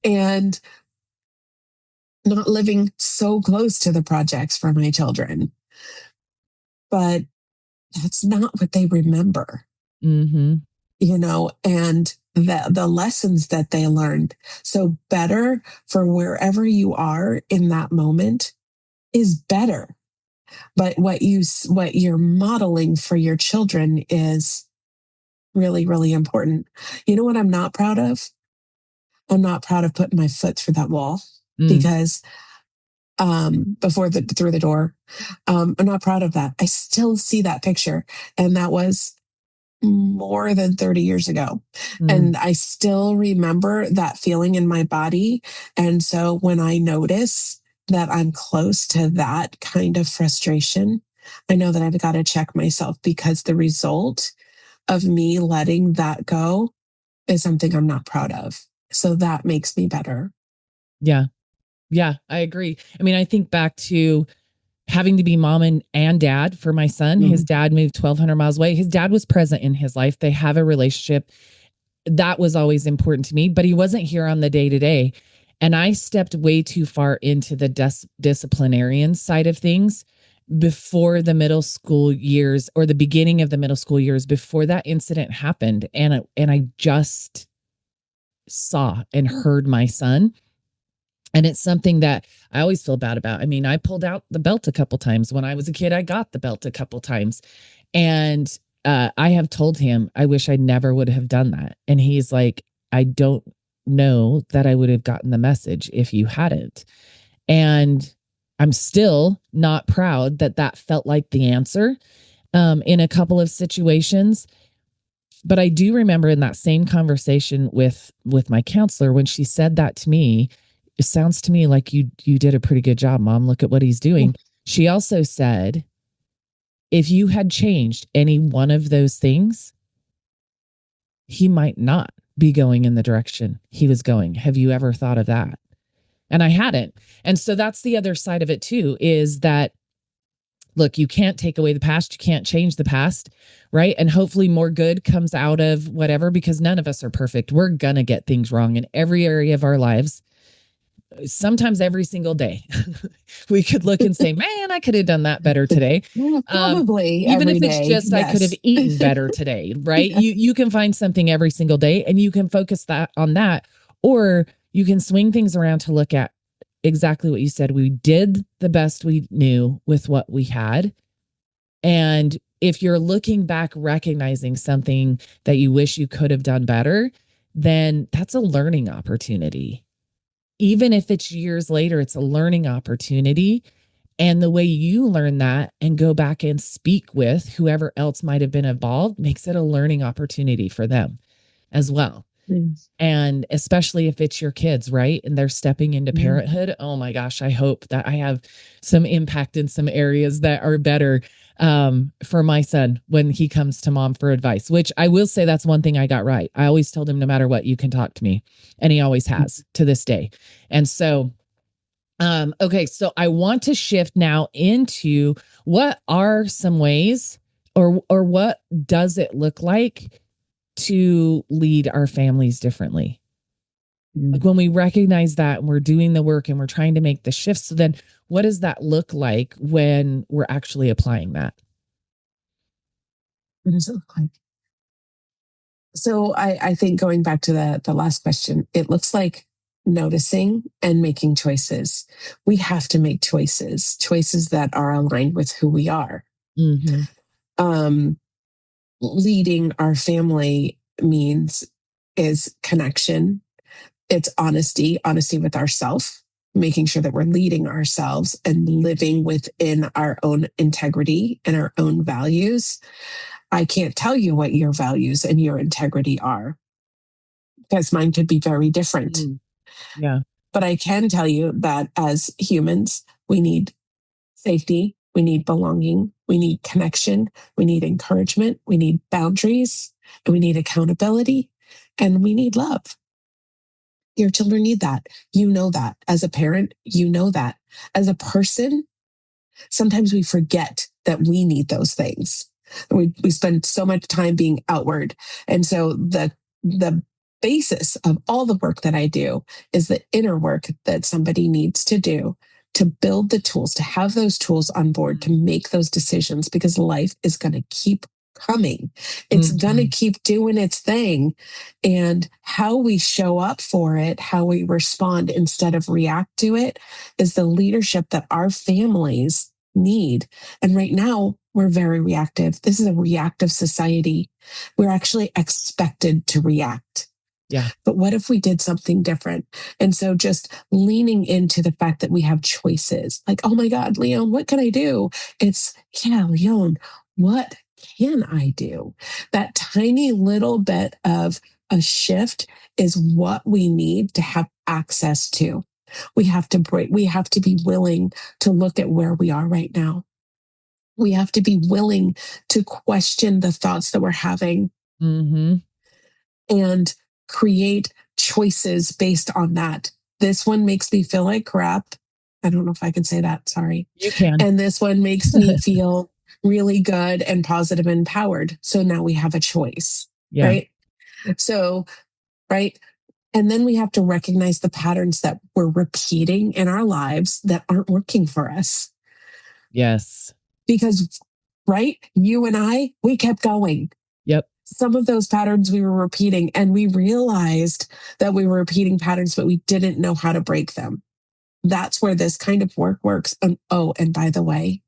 and not living so close to the projects for my children. But that's not what they remember. And the lessons that they learned. So better for wherever you are in that moment is better. But what you're modeling for your children is really, really important. You know what I'm not proud of? I'm not proud of putting my foot through that wall. because through the door. I'm not proud of that. I still see that picture. And that was more than 30 years ago. And I still remember that feeling in my body. And so when I notice that I'm close to that kind of frustration, I know that I've got to check myself, because the result of me letting that go is something I'm not proud of. So that makes me better. Yeah. Yeah, I agree. I mean, I think back to having to be mom and dad for my son. His dad moved 1,200 miles away. His dad was present in his life. They have a relationship. That was always important to me, but he wasn't here on the day to day. And I stepped way too far into the disciplinarian side of things before the middle school years, or the beginning of the middle school years, before that incident happened. And I just saw and heard my son. And it's something that I always feel bad about. I mean, I pulled out the belt a couple times. When I was a kid, I got the belt a couple times. And I have told him, I wish I never would have done that. And he's like, I don't know that I would have gotten the message if you hadn't. And I'm still not proud that that felt like the answer in a couple of situations. But I do remember in that same conversation with my counselor, when she said that to me, it sounds to me like you did a pretty good job, Mom. Look at what he's doing. She also said, if you had changed any one of those things, he might not be going in the direction he was going. Have you ever thought of that? And I hadn't. And so that's the other side of it too, is that, look, you can't take away the past. You can't change the past, right? And hopefully more good comes out of whatever, because none of us are perfect. We're going to get things wrong in every area of our lives. Sometimes every single day. We could look and say, man, I could have done that better today. Probably even every if it's day. just, Yes. I could have eaten better today, right? Yeah. You can find something every single day, and you can focus on that, or you can swing things around to look at exactly what you said. We did the best we knew with what we had. And if you're looking back, recognizing something that you wish you could have done better, then that's a learning opportunity. Even if it's years later, it's a learning opportunity. And the way you learn that and go back and speak with whoever else might have been involved makes it a learning opportunity for them as well. Yes. And especially if it's your kids, right? And they're stepping into parenthood. Oh my gosh, I hope that I have some impact in some areas that are better for my son when he comes to Mom for advice, which I will say that's one thing I got right. I always told him, no matter what, you can talk to me. And he always has to this day. And so, okay, so I want to shift now into what are some ways, or what does it look like to lead our families differently? Like when we recognize that and we're doing the work and we're trying to make the shifts, so then what does that look like when we're actually applying that? What does it look like? So I think, going back to the last question, it looks like noticing and making choices. We have to make choices that are aligned with who we are. Leading our family is connection. It's honesty with ourselves, making sure that we're leading ourselves and living within our own integrity and our own values. I can't tell you what your values and your integrity are, because mine could be very different. Yeah. But I can tell you that as humans, we need safety, we need belonging, we need connection, we need encouragement, we need boundaries, and we need accountability, and we need love. Your children need that. You know that. As a parent, you know that. As a person, sometimes we forget that we need those things. We spend so much time being outward. And so the basis of all the work that I do is the inner work that somebody needs to do to build the tools, to have those tools on board, to make those decisions, because life is going to keep coming. It's going to keep doing its thing. And how we show up for it, how we respond instead of react to it, is the leadership that our families need. And right now, we're very reactive. This is a reactive society. We're actually expected to react. Yeah. But what if we did something different? And so just leaning into the fact that we have choices, like, oh my God, Leonne, what can I do? It's, yeah, Leonne, what can I do? That tiny little bit of a shift is what we need to have access to. We have to break, we have to be willing to look at where we are right now. We have to be willing to question the thoughts that we're having Mm-hmm. and create choices based on that. This one makes me feel like crap. I don't know if I can say that. Sorry. You can. And this one makes me feel really good and positive and empowered. So now we have a choice. Yeah. Right. So, right. And then we have to recognize the patterns that we're repeating in our lives that aren't working for us. Yes. Because, right, you and I, we kept going. Yep. Some of those patterns we were repeating, and we realized that we were repeating patterns, but we didn't know how to break them. That's where this kind of work works. And oh, and by the way,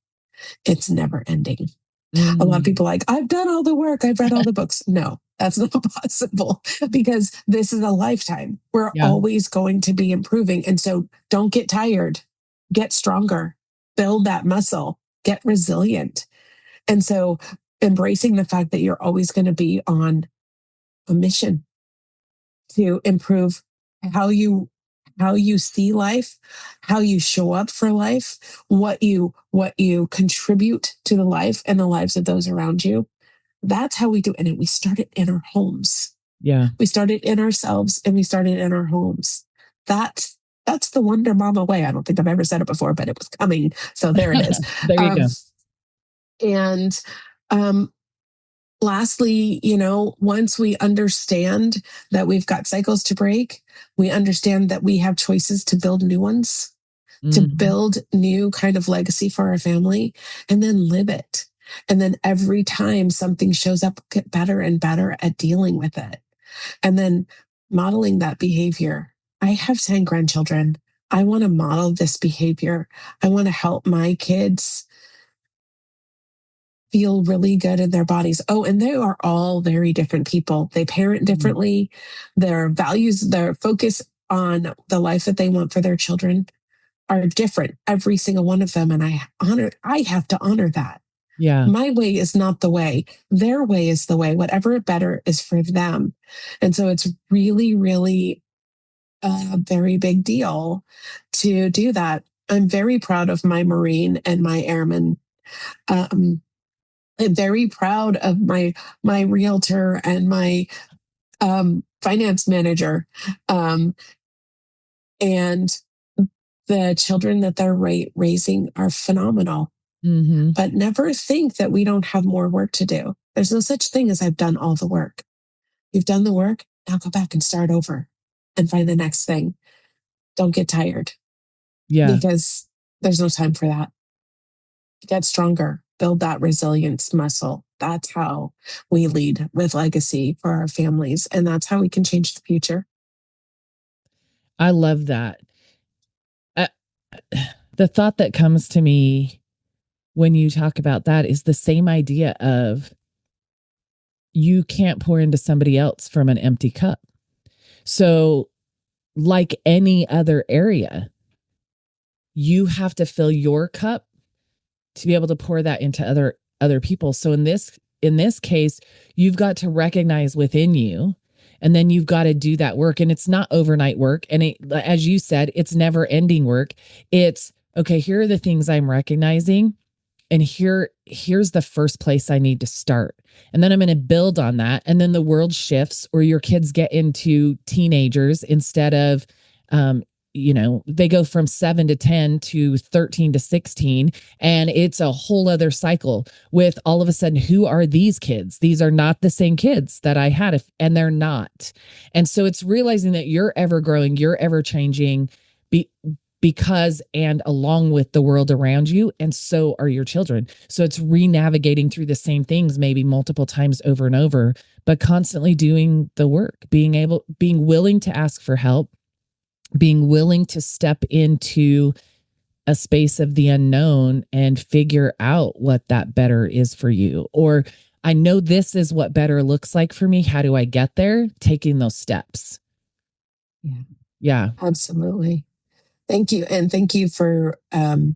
it's never ending. A lot of people are like, I've done all the work, I've read all the books. No, that's not possible because this is a lifetime. We're always going to be improving. And so don't get tired, get stronger, build that muscle, get resilient. And so embracing the fact that you're always going to be on a mission to improve how you see life, how you show up for life, what you contribute to the life and the lives of those around you. That's how we do it. And we start it in our homes. Yeah. We start it in ourselves and we start it in our homes. That's the WonderMama way. I don't think I've ever said it before, but it was coming. So there it is. There you go. And lastly, once we understand that we've got cycles to break, we understand that we have choices to build new ones, to build new kind of legacy for our family, and then live it. And then every time something shows up, get better and better at dealing with it. And then modeling that behavior. I have 10 grandchildren. I want to model this behavior. I want to help my kids feel really good in their bodies. Oh, and they are all very different people. They parent differently. Their values, their focus on the life that they want for their children are different, every single one of them. And I have to honor that. Yeah. My way is not the way. Their way is the way. Whatever better is for them. And so it's really, really a very big deal to do that. I'm very proud of my Marine and my Airman. I'm very proud of my realtor and my finance manager, and the children that they're raising are phenomenal. But never think that we don't have more work to do. There's no such thing as I've done all the work. You've done the work. Now go back and start over and find the next thing. Don't get tired. Yeah. Because there's no time for that. Get stronger. Build that resilience muscle. That's how we lead with legacy for our families. And that's how we can change the future. I love that. The thought that comes to me when you talk about that is the same idea of you can't pour into somebody else from an empty cup. So, like any other area, you have to fill your cup to be able to pour that into other people. So in this case, you've got to recognize within you, and then you've got to do that work. And it's not overnight work. And as you said, it's never ending work. It's okay. Here are the things I'm recognizing. And here's the first place I need to start. And then I'm going to build on that. And then the world shifts, or your kids get into teenagers instead of, they go from 7 to 10 to 13 to 16. And it's a whole other cycle with all of a sudden, who are these kids? These are not the same kids that I had, and they're not. And so it's realizing that you're ever growing, you're ever changing, because and along with the world around you, and so are your children. So it's re-navigating through the same things, maybe multiple times over and over, but constantly doing the work, being willing to ask for help, being willing to step into a space of the unknown and figure out what that better is for you. Or I know this is what better looks like for me. How do I get there? Taking those steps. Yeah. Yeah. Absolutely. Thank you. And thank you for, kind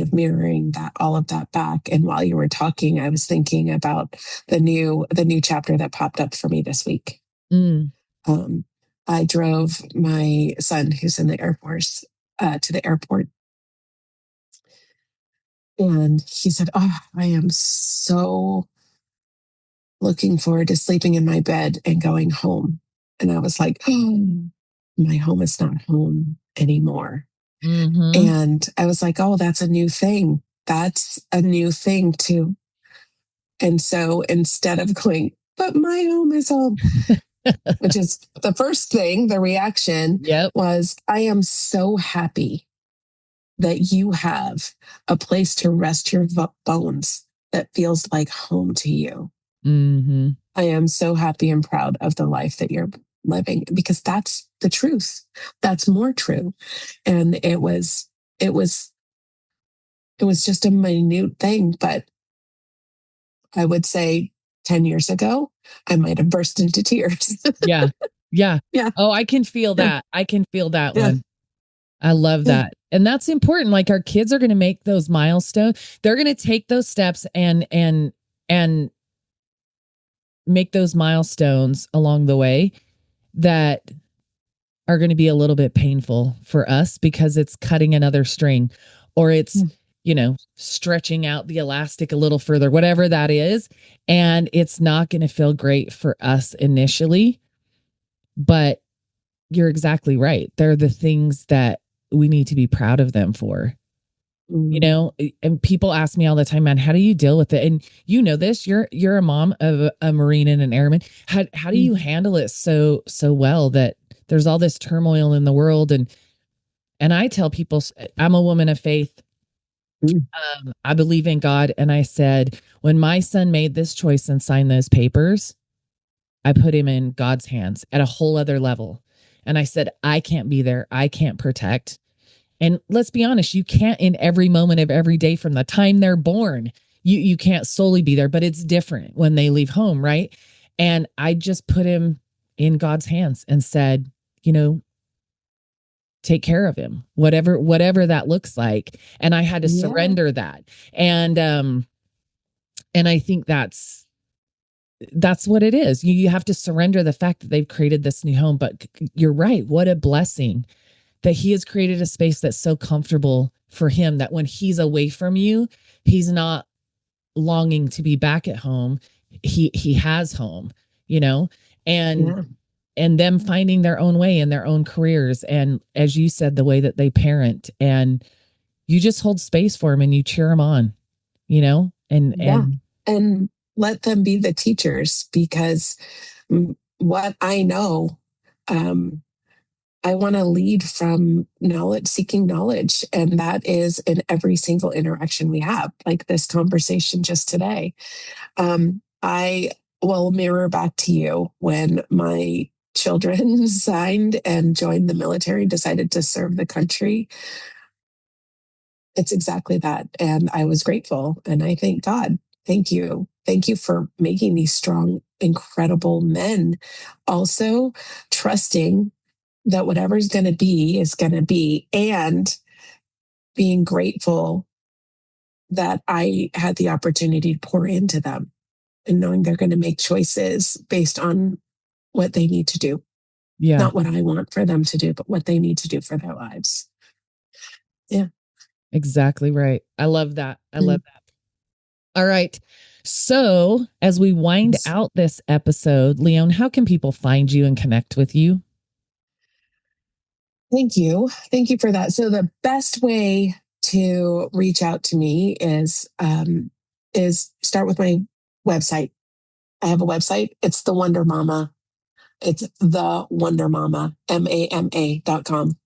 of mirroring that, all of that back. And while you were talking, I was thinking about the new chapter that popped up for me this week. Mm. I drove my son, who's in the Air Force, to the airport. And he said, "Oh, I am so looking forward to sleeping in my bed and going home." And I was like, "Oh, my home is not home anymore." Mm-hmm. And I was like, "Oh, that's a new thing. That's a new thing too." And so instead of going, "But my home is home," which is the first thing, the reaction Yep. was, "I am so happy that you have a place to rest your bones that feels like home to you. Mm-hmm. I am so happy and proud of the life that you're living," because that's the truth. That's more true. And it was just a minute thing, but I would say 10 years ago, I might have burst into tears. Yeah. Yeah. Yeah. Oh, I can feel Yeah. that. I can feel that Yeah. one. I love Yeah. that. And that's important. Like our kids are going to make those milestones. They're going to take those steps and make those milestones along the way that are going to be a little bit painful for us because it's cutting another string or it's, stretching out the elastic a little further, whatever that is. And it's not going to feel great for us initially. But you're exactly right. They're the things that we need to be proud of them for. And people ask me all the time, man, how do you deal with it? And you know this, you're a mom of a Marine and an airman. How do you handle it so well that there's all this turmoil in the world? And I tell people, I'm a woman of faith. I believe in God. And I said, when my son made this choice and signed those papers, I put him in God's hands at a whole other level. And I said, I can't be there. I can't protect. And let's be honest, you can't in every moment of every day from the time they're born. You can't solely be there, but it's different when they leave home, right? And I just put him in God's hands and said, take care of him, whatever that looks like. And I had to surrender that. And I think that's what it is. You have to surrender the fact that they've created this new home. But you're right. What a blessing that he has created a space that's so comfortable for him that when he's away from you, he's not longing to be back at home. He has home, and Yeah. and them finding their own way in their own careers. And as you said, the way that they parent, and you just hold space for them and you cheer them on, And let them be the teachers, because what I know, I want to lead from knowledge, seeking knowledge. And that is in every single interaction we have, like this conversation just today. I will mirror back to you when my children signed and joined the military, decided to serve the country. It's exactly that. And I was grateful. And I thank God. Thank you. Thank you for making these strong, incredible men. Also, trusting that whatever's going to be is going to be, and being grateful that I had the opportunity to pour into them, and knowing they're going to make choices based on what they need to do. Yeah, Not what I want for them to do, but what they need to do for their lives. Yeah. exactly right. I love that. I love Mm. that. All right. So as we wind out this episode, Leonne, how can people find you and connect with you? Thank you. Thank you for that. So the best way to reach out to me is start with my website. I have a website. It's the WonderMama. It's the WonderMama, MAMA.com.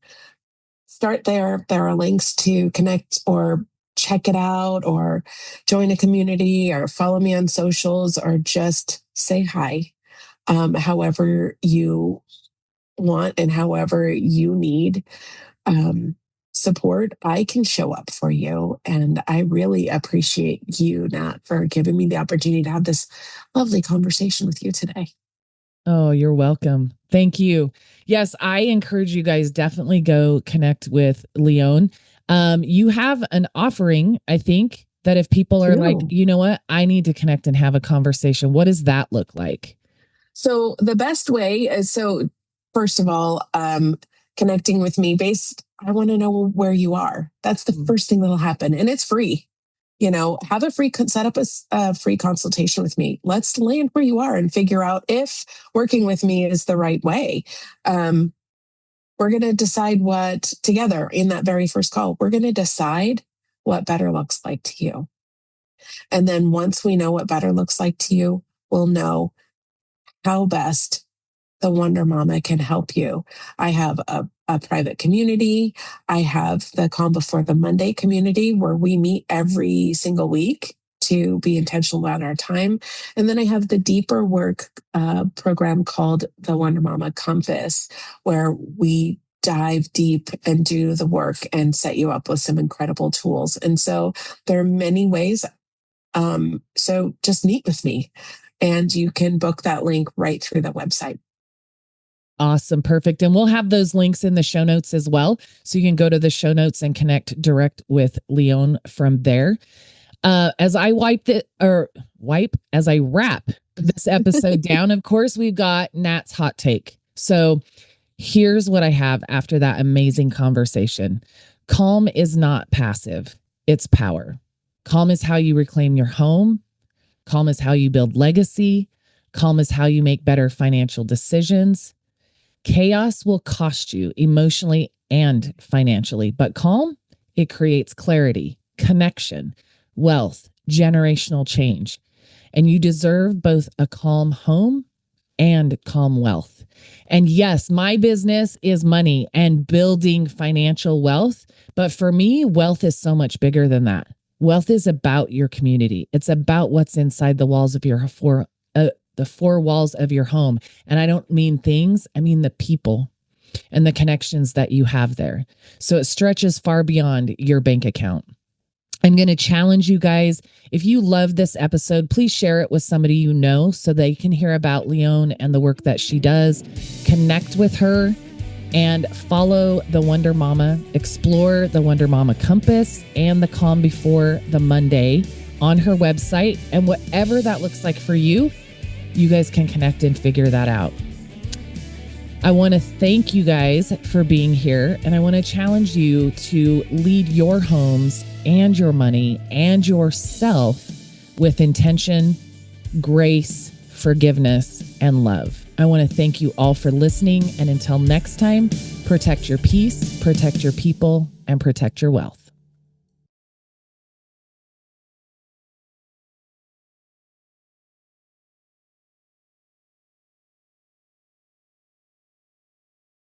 Start there. There are links to connect or check it out, or join a community, or follow me on socials, or just say hi. However you want and however you need. support, I can show up for you. And I really appreciate you, Nat, for giving me the opportunity to have this lovely conversation with you today. Oh, you're welcome. Thank you. Yes, I encourage you guys definitely go connect with Leonne. You have an offering, I think, that if people are like, Too. you know what, I need to connect and have a conversation. What does that look like? So the best way is, first of all, connecting with me I want to know where you are. That's the first thing that'll happen. And it's free. Have a set up a free consultation with me. Let's land where you are and figure out if working with me is the right way. We're going to decide what together in that very first call, we're going to decide what better looks like to you. And then once we know what better looks like to you, we'll know how best the WonderMama can help you. I have a private community. I have the Calm Before the Monday community where we meet every single week to be intentional about our time. And then I have the deeper work program called the WonderMama Compass, where we dive deep and do the work and set you up with some incredible tools. And so there are many ways. So just meet with me and you can book that link right through the website. Awesome. Perfect. And we'll have those links in the show notes as well. So you can go to the show notes and connect direct with Leonne from there. As I as I wrap this episode down, of course, we've got Nat's hot take. So here's what I have after that amazing conversation. Calm is not passive. It's power. Calm is how you reclaim your home. Calm is how you build legacy. Calm is how you make better financial decisions. Chaos will cost you emotionally and financially, but calm, it creates clarity, connection, wealth, generational change. And you deserve both a calm home and calm wealth. And yes, my business is money and building financial wealth. But for me, wealth is so much bigger than that. Wealth is about your community. It's about what's inside the walls of your the four walls of your home. And I don't mean things, I mean the people and the connections that you have there. So it stretches far beyond your bank account. I'm going to challenge you guys. If you love this episode, please share it with somebody you know so they can hear about Leonne and the work that she does. Connect with her and follow the WonderMama. Explore the WonderMama Compass and the Calm Before the Monday on her website. And whatever that looks like for you, you guys can connect and figure that out. I want to thank you guys for being here. And I want to challenge you to lead your homes and your money and yourself with intention, grace, forgiveness, and love. I want to thank you all for listening. And until next time, protect your peace, protect your people, and protect your wealth.